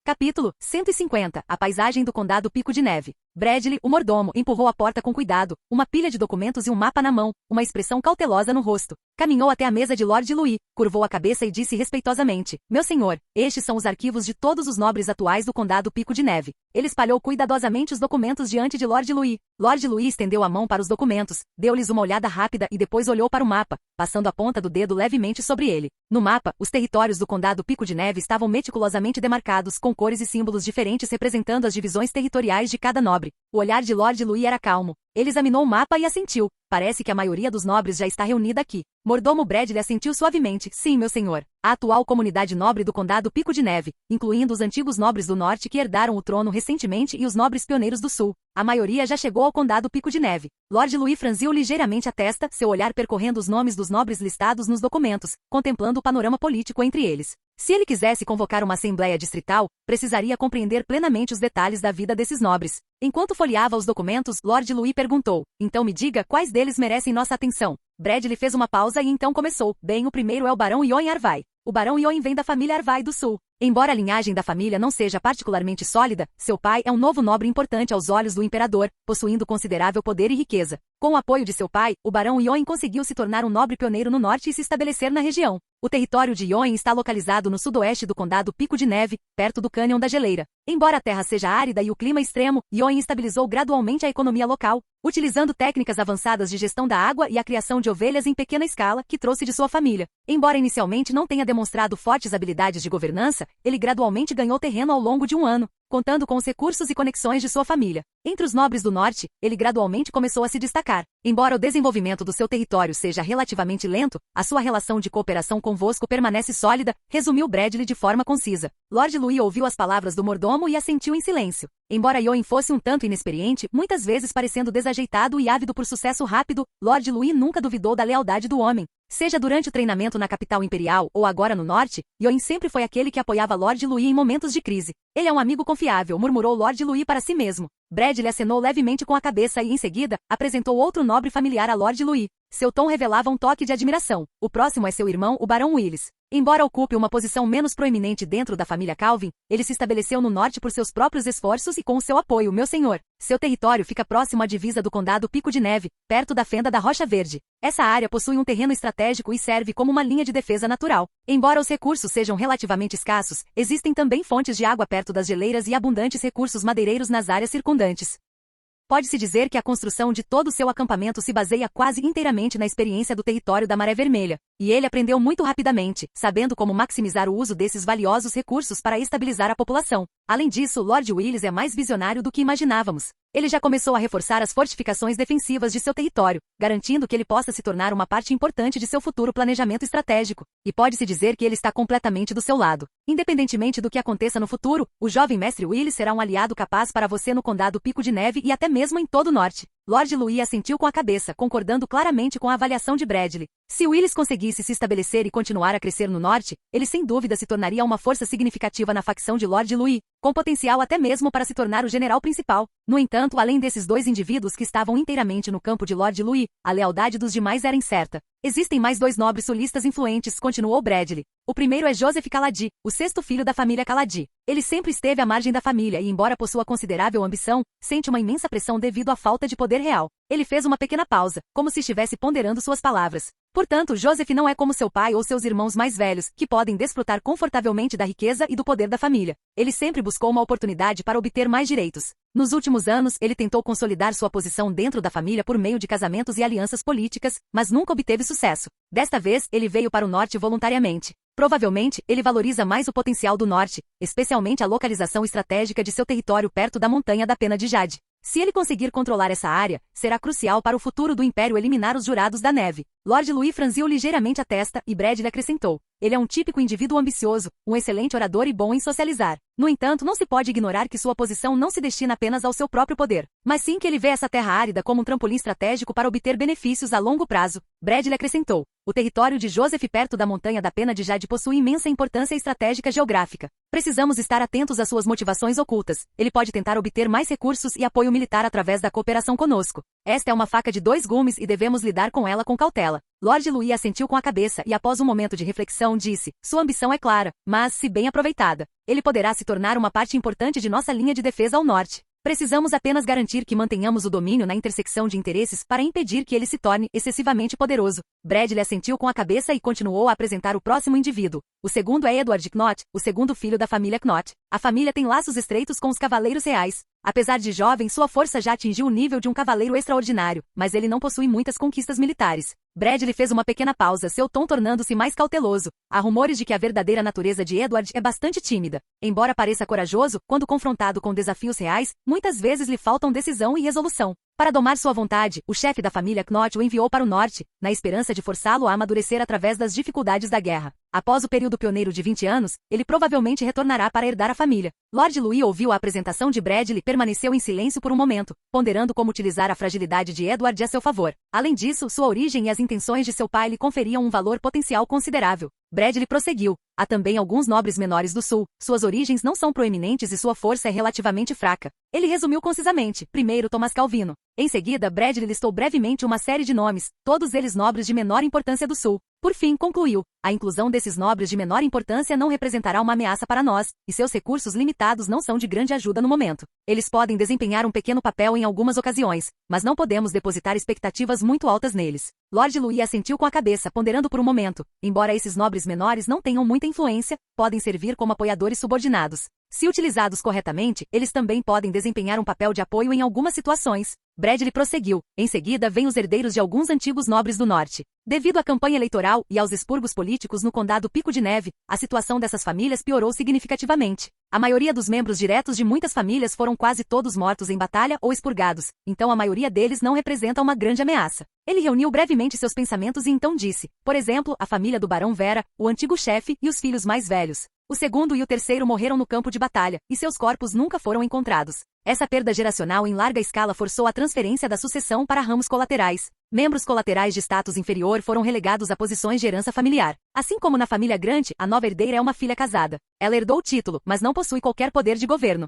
Speaker 2: Capítulo 150. A paisagem do Condado Pico de Neve. Bradley, o mordomo, empurrou a porta com cuidado, uma pilha de documentos e um mapa na mão, uma expressão cautelosa no rosto. Caminhou até a mesa de Lord Louis, curvou a cabeça e disse respeitosamente: Meu senhor, estes são os arquivos de todos os nobres atuais do Condado Pico de Neve. Ele espalhou cuidadosamente os documentos diante de Lord Louis. Lord Louis estendeu a mão para os documentos, deu-lhes uma olhada rápida e depois olhou para o mapa, passando a ponta do dedo levemente sobre ele. No mapa, os territórios do Condado Pico de Neve estavam meticulosamente demarcados, com cores e símbolos diferentes representando as divisões territoriais de cada nobre. O olhar de Lord Louis era calmo. Ele examinou o mapa e assentiu. Parece que a maioria dos nobres já está reunida aqui. Mordomo Bradley assentiu suavemente. Sim, meu senhor. A atual comunidade nobre do Condado Pico de Neve, incluindo os antigos nobres do norte que herdaram o trono recentemente e os nobres pioneiros do sul. A maioria já chegou ao Condado Pico de Neve. Lord Louis franziu ligeiramente a testa, seu olhar percorrendo os nomes dos nobres listados nos documentos, contemplando o panorama político entre eles. Se ele quisesse convocar uma assembleia distrital, precisaria compreender plenamente os detalhes da vida desses nobres. Enquanto folheava os documentos, Lord Louis perguntou: Então me diga quais deles merecem nossa atenção. Bradley fez uma pausa e então começou: Bem, o primeiro é o Barão Ioin Arvai. O Barão Ioin vem da família Arvai do Sul. Embora a linhagem da família não seja particularmente sólida, seu pai é um novo nobre importante aos olhos do imperador, possuindo considerável poder e riqueza. Com o apoio de seu pai, o Barão Ioin conseguiu se tornar um nobre pioneiro no norte e se estabelecer na região. O território de Ioin está localizado no sudoeste do Condado Pico de Neve, perto do Cânion da Geleira. Embora a terra seja árida e o clima extremo, Ioin estabilizou gradualmente a economia local, utilizando técnicas avançadas de gestão da água e a criação de ovelhas em pequena escala que trouxe de sua família. Embora inicialmente não tenha demonstrado fortes habilidades de governança, ele gradualmente ganhou terreno ao longo de um ano, contando com os recursos e conexões de sua família. Entre os nobres do norte, ele gradualmente começou a se destacar. Embora o desenvolvimento do seu território seja relativamente lento, a sua relação de cooperação convosco permanece sólida, resumiu Bradley de forma concisa. Lord Louis ouviu as palavras do mordomo e assentiu em silêncio. Embora Ioin fosse um tanto inexperiente, muitas vezes parecendo desajeitado e ávido por sucesso rápido, Lord Louis nunca duvidou da lealdade do homem. Seja durante o treinamento na capital imperial ou agora no norte, Ioin sempre foi aquele que apoiava Lord Louis em momentos de crise. Ele é um amigo confiável, murmurou Lord Louis para si mesmo. Bradley acenou levemente com a cabeça e, em seguida, apresentou outro nobre familiar a Lord Louis. Seu tom revelava um toque de admiração. O próximo é seu irmão, o Barão Willis. Embora ocupe uma posição menos proeminente dentro da família Calvin, ele se estabeleceu no norte por seus próprios esforços e com o seu apoio, meu senhor. Seu território fica próximo à divisa do Condado Pico de Neve, perto da fenda da Rocha Verde. Essa área possui um terreno estratégico e serve como uma linha de defesa natural. Embora os recursos sejam relativamente escassos, existem também fontes de água perto das geleiras e abundantes recursos madeireiros nas áreas circundantes. Pode-se dizer que a construção de todo o seu acampamento se baseia quase inteiramente na experiência do território da Maré Vermelha, e ele aprendeu muito rapidamente, sabendo como maximizar o uso desses valiosos recursos para estabilizar a população. Além disso, Lord Willis é mais visionário do que imaginávamos. Ele já começou a reforçar as fortificações defensivas de seu território, garantindo que ele possa se tornar uma parte importante de seu futuro planejamento estratégico, e pode-se dizer que ele está completamente do seu lado. Independentemente do que aconteça no futuro, o jovem mestre Willis será um aliado capaz para você no Condado Pico de Neve e até mesmo em todo o norte. Lord Louis assentiu com a cabeça, concordando claramente com a avaliação de Bradley. Se Willis conseguisse se estabelecer e continuar a crescer no norte, ele sem dúvida se tornaria uma força significativa na facção de Lord Louis, com potencial até mesmo para se tornar o general principal. No entanto, além desses dois indivíduos que estavam inteiramente no campo de Lord Louis, a lealdade dos demais era incerta. Existem mais dois nobres sulistas influentes, continuou Bradley. O primeiro é Joseph Caladi, o sexto filho da família Caladi. Ele sempre esteve à margem da família e, embora possua considerável ambição, sente uma imensa pressão devido à falta de poder real. Ele fez uma pequena pausa, como se estivesse ponderando suas palavras. Portanto, Joseph não é como seu pai ou seus irmãos mais velhos, que podem desfrutar confortavelmente da riqueza e do poder da família. Ele sempre buscou uma oportunidade para obter mais direitos. Nos últimos anos, ele tentou consolidar sua posição dentro da família por meio de casamentos e alianças políticas, mas nunca obteve sucesso. Desta vez, ele veio para o norte voluntariamente. Provavelmente, ele valoriza mais o potencial do norte, especialmente a localização estratégica de seu território perto da Montanha da Pena de Jade. Se ele conseguir controlar essa área, será crucial para o futuro do Império eliminar os Jurados da Neve. Lord Louis franziu ligeiramente a testa e Bradley acrescentou. Ele é um típico indivíduo ambicioso, um excelente orador e bom em socializar. No entanto, não se pode ignorar que sua posição não se destina apenas ao seu próprio poder, mas sim que ele vê essa terra árida como um trampolim estratégico para obter benefícios a longo prazo. Bradley acrescentou. O território de Joseph perto da montanha da Pena de Jade possui imensa importância estratégica geográfica. Precisamos estar atentos às suas motivações ocultas. Ele pode tentar obter mais recursos e apoio militar através da cooperação conosco. Esta é uma faca de dois gumes e devemos lidar com ela com cautela. Lord Louis assentiu com a cabeça e após um momento de reflexão disse, sua ambição é clara, mas, se bem aproveitada, ele poderá se tornar uma parte importante de nossa linha de defesa ao norte. Precisamos apenas garantir que mantenhamos o domínio na intersecção de interesses para impedir que ele se torne excessivamente poderoso. Bradley assentiu com a cabeça e continuou a apresentar o próximo indivíduo. O segundo é Edward Knott, o segundo filho da família Knott. A família tem laços estreitos com os cavaleiros reais. Apesar de jovem, sua força já atingiu o nível de um cavaleiro extraordinário, mas ele não possui muitas conquistas militares. Bradley fez uma pequena pausa, seu tom tornando-se mais cauteloso. Há rumores de que a verdadeira natureza de Edward é bastante tímida. Embora pareça corajoso, quando confrontado com desafios reais, muitas vezes lhe faltam decisão e resolução. Para domar sua vontade, o chefe da família Knott o enviou para o norte, na esperança de forçá-lo a amadurecer através das dificuldades da guerra. Após o período pioneiro de 20 anos, ele provavelmente retornará para herdar a família. Lord Louis ouviu a apresentação de Bradley e permaneceu em silêncio por um momento, ponderando como utilizar a fragilidade de Edward a seu favor. Além disso, sua origem e as intenções de seu pai lhe conferiam um valor potencial considerável. Bradley prosseguiu. Há também alguns nobres menores do sul. Suas origens não são proeminentes e sua força é relativamente fraca. Ele resumiu concisamente. Primeiro, Thomas Calvino. Em seguida, Bradley listou brevemente uma série de nomes, todos eles nobres de menor importância do sul. Por fim, concluiu. A inclusão desses nobres de menor importância não representará uma ameaça para nós, e seus recursos limitados não são de grande ajuda no momento. Eles podem desempenhar um pequeno papel em algumas ocasiões, mas não podemos depositar expectativas muito altas neles. Lord Louis assentiu com a cabeça, ponderando por um momento. Embora esses nobres menores não tenham muita influência, podem servir como apoiadores subordinados. Se utilizados corretamente, eles também podem desempenhar um papel de apoio em algumas situações. Bradley prosseguiu. Em seguida vêm os herdeiros de alguns antigos nobres do norte. Devido à campanha eleitoral e aos expurgos políticos no condado Pico de Neve, a situação dessas famílias piorou significativamente. A maioria dos membros diretos de muitas famílias foram quase todos mortos em batalha ou expurgados, então a maioria deles não representa uma grande ameaça. Ele reuniu brevemente seus pensamentos e então disse, por exemplo, a família do Barão Vera, o antigo chefe e os filhos mais velhos. O segundo e o terceiro morreram no campo de batalha, e seus corpos nunca foram encontrados. Essa perda geracional em larga escala forçou a transferência da sucessão para ramos colaterais. Membros colaterais de status inferior foram relegados a posições de herança familiar. Assim como na família Grant, a nova herdeira é uma filha casada. Ela herdou o título, mas não possui qualquer poder de governo.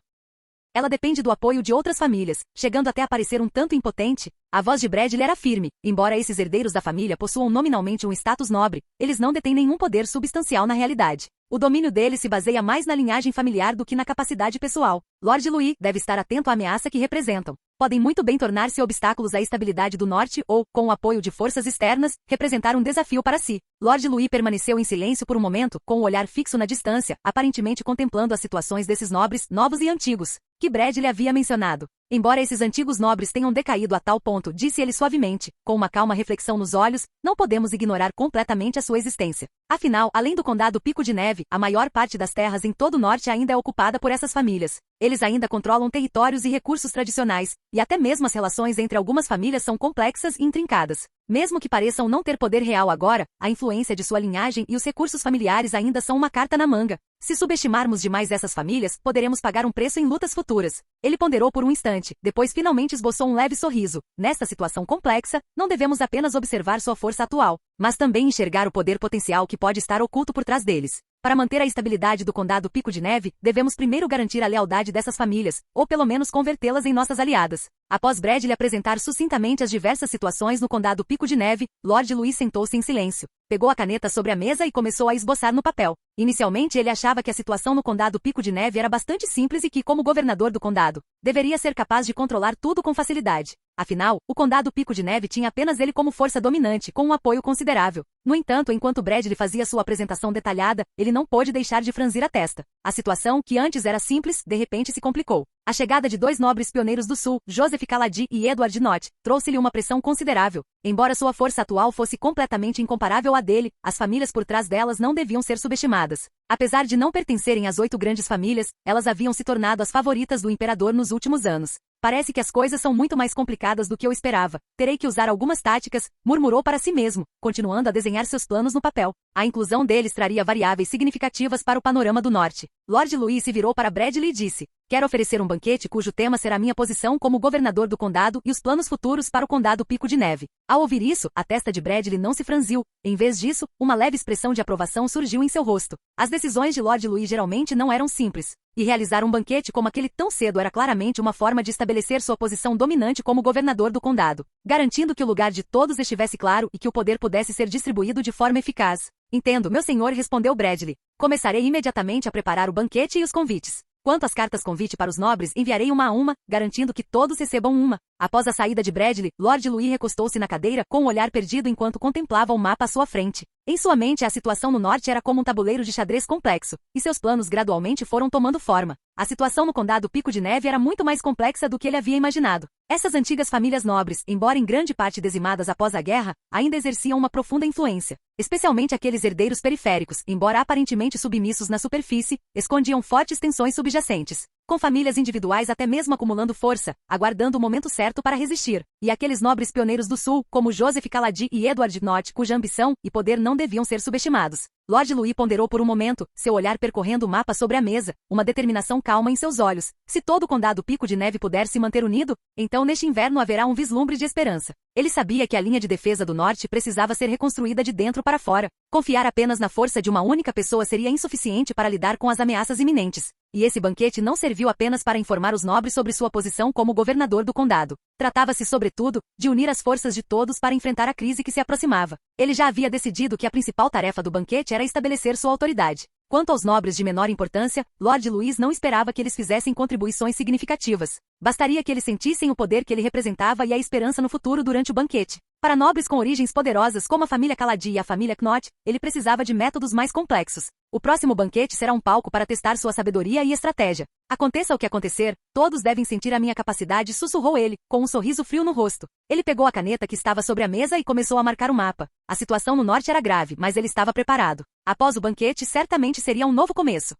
Speaker 2: Ela depende do apoio de outras famílias, chegando até a parecer um tanto impotente. A voz de Bradley era firme. Embora esses herdeiros da família possuam nominalmente um status nobre, eles não detêm nenhum poder substancial na realidade. O domínio deles se baseia mais na linhagem familiar do que na capacidade pessoal. Lord Louis deve estar atento à ameaça que representam. Podem muito bem tornar-se obstáculos à estabilidade do norte ou, com o apoio de forças externas, representar um desafio para si. Lord Louis permaneceu em silêncio por um momento, com o olhar fixo na distância, aparentemente contemplando as situações desses nobres, novos e antigos, que Bradley havia mencionado. Embora esses antigos nobres tenham decaído a tal ponto, disse ele suavemente, com uma calma reflexão nos olhos, não podemos ignorar completamente a sua existência. Afinal, além do condado Pico de Neve, a maior parte das terras em todo o norte ainda é ocupada por essas famílias. Eles ainda controlam territórios e recursos tradicionais, e até mesmo as relações entre algumas famílias são complexas e intrincadas. Mesmo que pareçam não ter poder real agora, a influência de sua linhagem e os recursos familiares ainda são uma carta na manga. Se subestimarmos demais essas famílias, poderemos pagar um preço em lutas futuras. Ele ponderou por um instante, depois finalmente esboçou um leve sorriso. Nesta situação complexa, não devemos apenas observar sua força atual, mas também enxergar o poder potencial que pode estar oculto por trás deles. Para manter a estabilidade do condado Pico de Neve, devemos primeiro garantir a lealdade dessas famílias, ou pelo menos convertê-las em nossas aliadas. Após Bradley apresentar sucintamente as diversas situações no condado Pico de Neve, Lord Louis sentou-se em silêncio. Pegou a caneta sobre a mesa e começou a esboçar no papel. Inicialmente ele achava que a situação no condado Pico de Neve era bastante simples e que, como governador do condado, deveria ser capaz de controlar tudo com facilidade. Afinal, o condado Pico de Neve tinha apenas ele como força dominante, com um apoio considerável. No entanto, enquanto Bradley fazia sua apresentação detalhada, ele não pôde deixar de franzir a testa. A situação, que antes era simples, de repente se complicou. A chegada de dois nobres pioneiros do sul, Joseph Caladi e Edward Knott, trouxe-lhe uma pressão considerável. Embora sua força atual fosse completamente incomparável à dele, as famílias por trás delas não deviam ser subestimadas. Apesar de não pertencerem às 8 grandes famílias, elas haviam se tornado as favoritas do imperador nos últimos anos. Parece que as coisas são muito mais complicadas do que eu esperava. Terei que usar algumas táticas, murmurou para si mesmo, continuando a desenhar seus planos no papel. A inclusão deles traria variáveis significativas para o panorama do norte. Lord Louis se virou para Bradley e disse: quero oferecer um banquete cujo tema será minha posição como governador do condado e os planos futuros para o condado Pico de Neve. Ao ouvir isso, a testa de Bradley não se franziu. Em vez disso, uma leve expressão de aprovação surgiu em seu rosto. As decisões de Lord Louis geralmente não eram simples. E realizar um banquete como aquele tão cedo era claramente uma forma de estabelecer sua posição dominante como governador do condado, garantindo que o lugar de todos estivesse claro e que o poder pudesse ser distribuído de forma eficaz. Entendo, meu senhor, respondeu Bradley. Começarei imediatamente a preparar o banquete e os convites. Quanto às cartas convite para os nobres, enviarei uma a uma, garantindo que todos recebam uma. Após a saída de Bradley, Lord Louis recostou-se na cadeira com o olhar perdido enquanto contemplava o mapa à sua frente. Em sua mente, a situação no norte era como um tabuleiro de xadrez complexo, e seus planos gradualmente foram tomando forma. A situação no condado Pico de Neve era muito mais complexa do que ele havia imaginado. Essas antigas famílias nobres, embora em grande parte dizimadas após a guerra, ainda exerciam uma profunda influência. Especialmente aqueles herdeiros periféricos, embora aparentemente submissos na superfície, escondiam fortes tensões subjacentes. Com famílias individuais até mesmo acumulando força, aguardando o momento certo para resistir. E aqueles nobres pioneiros do sul, como Joseph Caladir e Edward Knott, cuja ambição e poder não deviam ser subestimados. Lord Louis ponderou por um momento, seu olhar percorrendo o mapa sobre a mesa, uma determinação calma em seus olhos. Se todo o condado Pico de Neve puder se manter unido, então neste inverno haverá um vislumbre de esperança. Ele sabia que a linha de defesa do norte precisava ser reconstruída de dentro para fora. Confiar apenas na força de uma única pessoa seria insuficiente para lidar com as ameaças iminentes. E esse banquete não serviu apenas para informar os nobres sobre sua posição como governador do condado. Tratava-se, sobretudo, de unir as forças de todos para enfrentar a crise que se aproximava. Ele já havia decidido que a principal tarefa do banquete era estabelecer sua autoridade. Quanto aos nobres de menor importância, Lord Louis não esperava que eles fizessem contribuições significativas. Bastaria que eles sentissem o poder que ele representava e a esperança no futuro durante o banquete. Para nobres com origens poderosas como a família Caladir e a família Knott, ele precisava de métodos mais complexos. O próximo banquete será um palco para testar sua sabedoria e estratégia. Aconteça o que acontecer, todos devem sentir a minha capacidade, sussurrou ele, com um sorriso frio no rosto. Ele pegou a caneta que estava sobre a mesa e começou a marcar o mapa. A situação no norte era grave, mas ele estava preparado. Após o banquete, certamente seria um novo começo.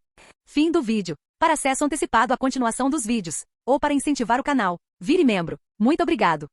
Speaker 2: Fim do vídeo. Para acesso antecipado à continuação dos vídeos, ou para incentivar o canal, vire membro. Muito obrigado.